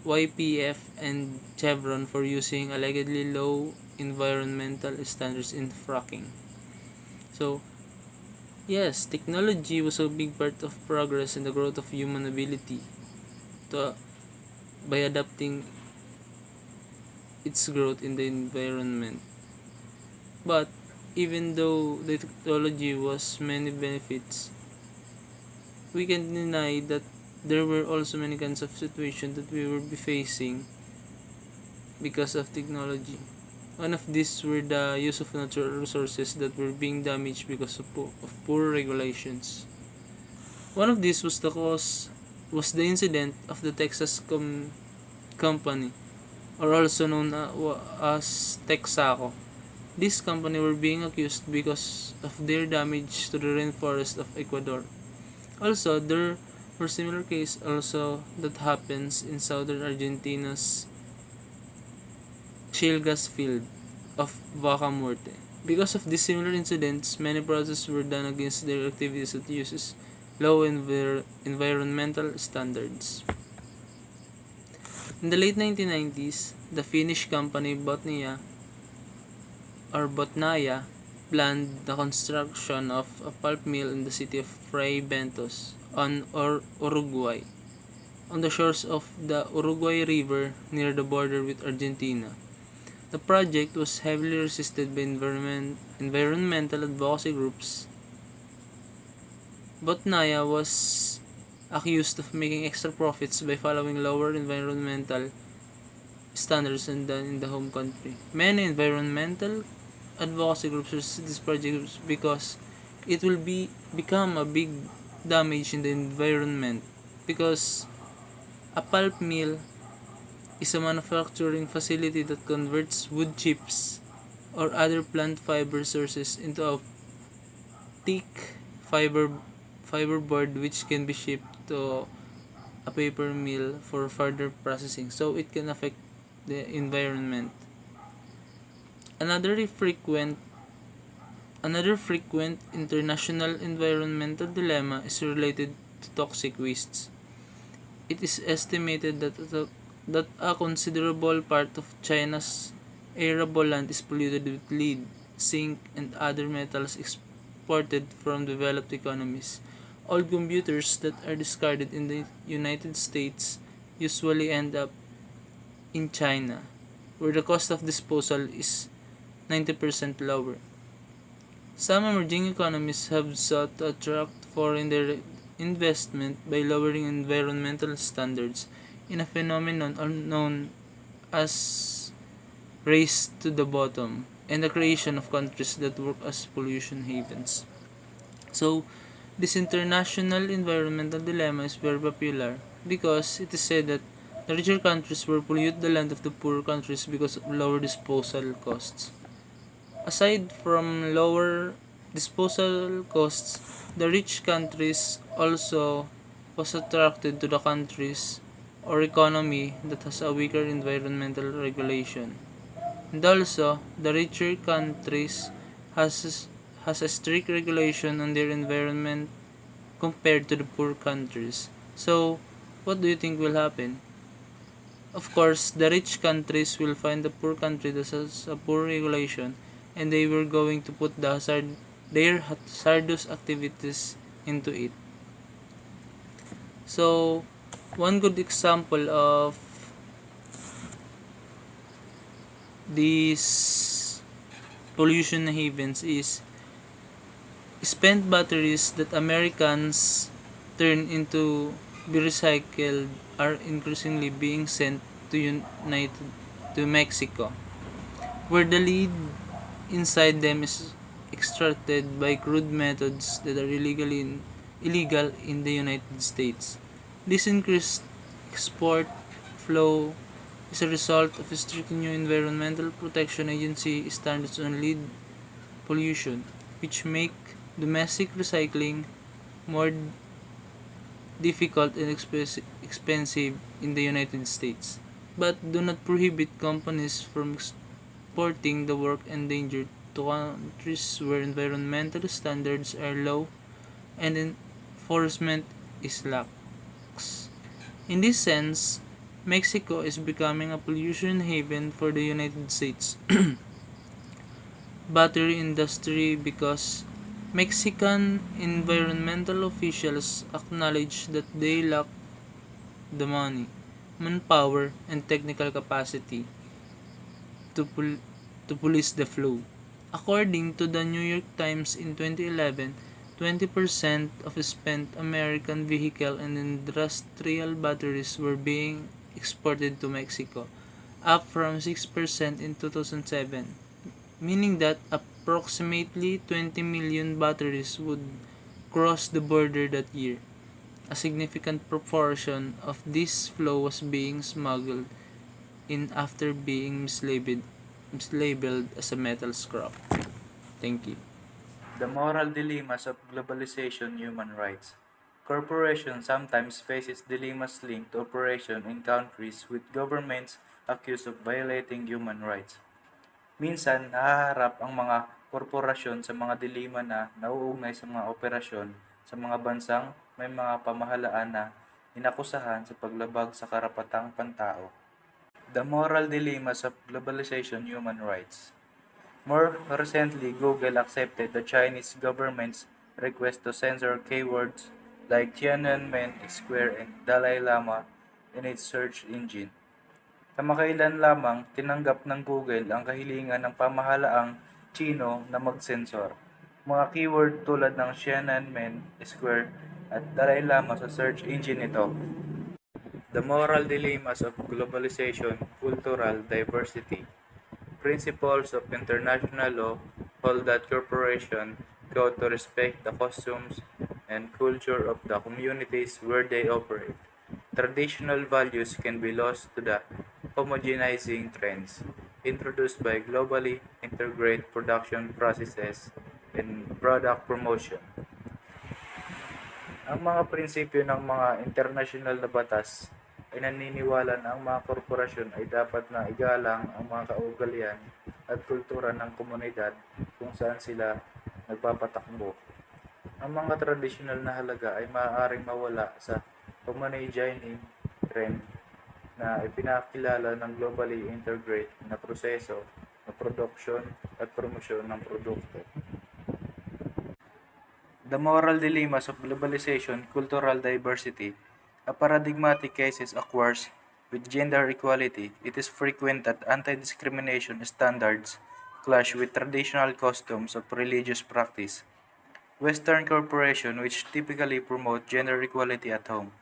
YPF and Chevron for using allegedly low environmental standards in fracking. So, yes, technology was a big part of progress in the growth of human ability to, by adapting its growth in the environment. But even though the technology was many benefits, we can deny that there were also many kinds of situations that we will be facing because of technology. One of these were the use of natural resources that were being damaged because of poor regulations. One of these was the incident of the Texas company, or also known as Texaco. This company were being accused because of their damage to the rainforest of Ecuador. Also, there were similar cases also that happens in southern Argentina's shale gas field of Vaca Muerta. Because of these similar incidents, many protests were done against their activities that uses low environmental standards. In the late 1990s, the Finnish company Botnaya planned the construction of a pulp mill in the city of Fray Bentos on Uruguay, on the shores of the Uruguay River near the border with Argentina. The project was heavily resisted by environmental advocacy groups. Botnaya was accused of making extra profits by following lower environmental standards than in the home country. Many environmental advocacy groups resist this project because it will become a big damage in the environment, because a pulp mill is a manufacturing facility that converts wood chips or other plant fiber sources into a thick fiberboard which can be shipped to a paper mill for further processing, so it can affect the environment. Another frequent international environmental dilemma is related to toxic wastes. It is estimated that a considerable part of China's arable land is polluted with lead, zinc, and other metals exported from developed economies. Old computers that are discarded in the United States usually end up in China, where the cost of disposal is 90% lower. Some emerging economies have sought to attract foreign direct investment by lowering environmental standards in a phenomenon known as race to the bottom and the creation of countries that work as pollution havens. So, this international environmental dilemma is very popular because it is said that the richer countries will pollute the land of the poorer countries because of lower disposal costs. Aside from lower disposal costs, the rich countries also was attracted to the countries or economy that has a weaker environmental regulation. And also, the richer countries has a strict regulation on their environment compared to the poor countries. So, what do you think will happen? Of course, the rich countries will find the poor country that has a poor regulation and they were going to put their hazardous activities into it. So, one good example of these pollution havens is spent batteries that Americans turn into be recycled are increasingly being sent to Mexico, where the lead inside them is extracted by crude methods that are illegal in the United States. This increased export flow is a result of strict new Environmental Protection Agency standards on lead pollution, which make domestic recycling more difficult and expensive in the United States, but do not prohibit companies from exporting the work endangered to countries where environmental standards are low and enforcement is lax. In this sense, Mexico is becoming a pollution haven for the United States battery industry because Mexican environmental officials acknowledge that they lack the money, manpower, and technical capacity to, to police the flow. According to the New York Times in 2011, 20% of spent American vehicle and industrial batteries were being exported to Mexico, up from 6% in 2007, meaning that approximately 20 million batteries would cross the border that year. A significant proportion of this flow was being smuggled in after being mislabeled as a metal scrap. Thank you. The moral dilemmas of globalization human rights. Corporations sometimes faces dilemmas linked to operation in countries with governments accused of violating human rights. Minsan, nahaharap ang mga korporasyon sa mga dilema na nauugnay sa mga operasyon sa mga bansang may mga pamahalaan na inakusahan sa paglabag sa karapatang pantao. The moral dilemmas of globalization human rights. More recently, Google accepted the Chinese government's request to censor keywords like Tiananmen Square and Dalai Lama in its search engine. Kamakailan lamang tinanggap ng Google ang kahilingan ng pamahalaang Chino na mag-sensor. Mga keyword tulad ng Tiananmen Square at Dalai Lama sa search engine nito. The moral dilemmas of globalization, cultural diversity. Principles of international law hold that corporations go to respect the customs and culture of the communities where they operate. Traditional values can be lost to the homogenizing trends introduced by globally integrated production processes and product promotion. Ang mga prinsipyo ng mga international na batas ay naniniwala na ang mga korporasyon ay dapat na igalang ang mga kaugalian at kultura ng komunidad kung saan sila nagpapatakbo. Ang mga tradisyonal na halaga ay maaaring mawala sa homogeneizing trend na ipinakilala ng globally integrated na proseso ng produksyon at promosyon ng produkto. The moral dilemmas of globalization, cultural diversity. A paradigmatic cases occurs with gender equality. It is frequent that anti-discrimination standards clash with traditional customs of religious practice. Western corporations, which typically promote gender equality at home,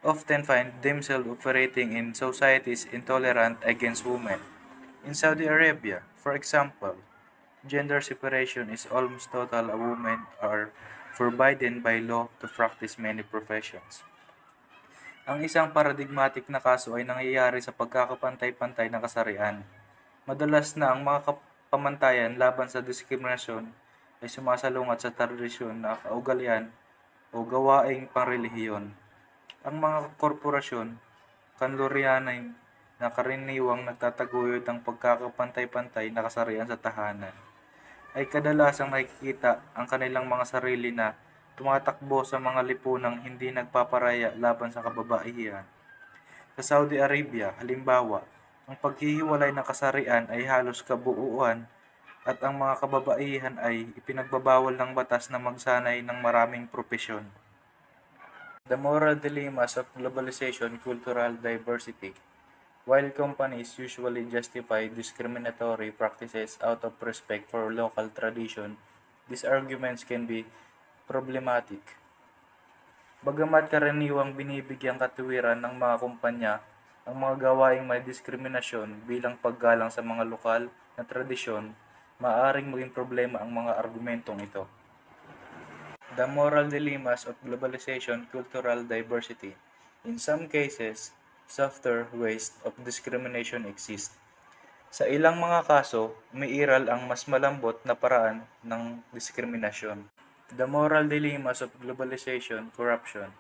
often find themselves operating in societies intolerant against women. In Saudi Arabia, for example, gender separation is almost total. Women are forbidden by law to practice many professions. Ang isang paradigmatic na kaso ay nangyayari sa pagkakapantay-pantay ng kasarian. Madalas na ang mga pamantayan laban sa diskriminasyon ay sumasalungat sa tradisyon na kaugalian o gawaing pangrelihiyon. Ang mga korporasyon, kanlurianin na karaniwang nagtataguyod ng pagkakapantay-pantay na kasarian sa tahanan, ay kadalasang nakikita ang kanilang mga sarili na tumatakbo sa mga lipunang hindi nagpaparaya laban sa kababaihan. Sa Saudi Arabia, halimbawa, ang paghihiwalay ng kasarian ay halos kabuuan at ang mga kababaihan ay ipinagbabawal ng batas na magsanay ng maraming propesyon. The moral dilemmas of globalization, cultural diversity. While companies usually justify discriminatory practices out of respect for local tradition, these arguments can be problematic. Bagamat karaniwang binibigyang katuwiran ng mga kumpanya ang mga gawaing may diskriminasyon bilang paggalang sa mga lokal na tradisyon, maaaring maging problema ang mga argumentong ito. The moral dilemmas of globalization, cultural diversity. In some cases, softer ways of discrimination exist. Sa ilang mga kaso, umiiral ang mas malambot na paraan ng diskriminasyon. The moral dilemmas of globalization, corruption.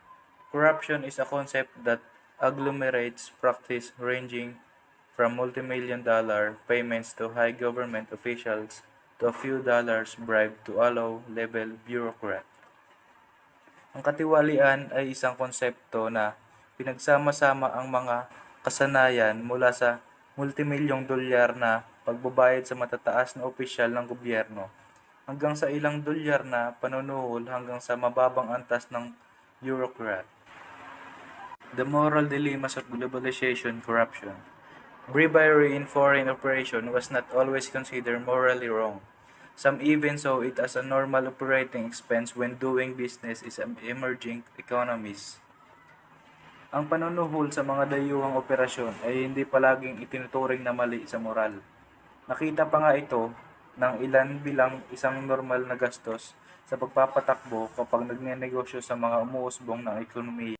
Corruption is a concept that agglomerates practice ranging from multimillion-dollar payments to high government officials to a few dollars bribe to a low-level bureaucrat. Ang katiwalian ay isang konsepto na pinagsama-sama ang mga kasanayan mula sa multimilyong dolyar na pagbabayad sa matataas na opisyal ng gobyerno hanggang sa ilang dolyar na panunuhol hanggang sa mababang antas ng bureaucrat. The moral dilemmas of globalization, corruption. Bribery in foreign operation was not always considered morally wrong. Some even saw it as a normal operating expense when doing business in emerging economies. Ang panunuhol sa mga dayuhang operasyon ay hindi palaging itinuturing na mali sa moral. Nakita pa nga ito ng ilan bilang isang normal na gastos sa pagpapatakbo kapag nagnenegosyo sa mga umuusbong ng ekonomiya.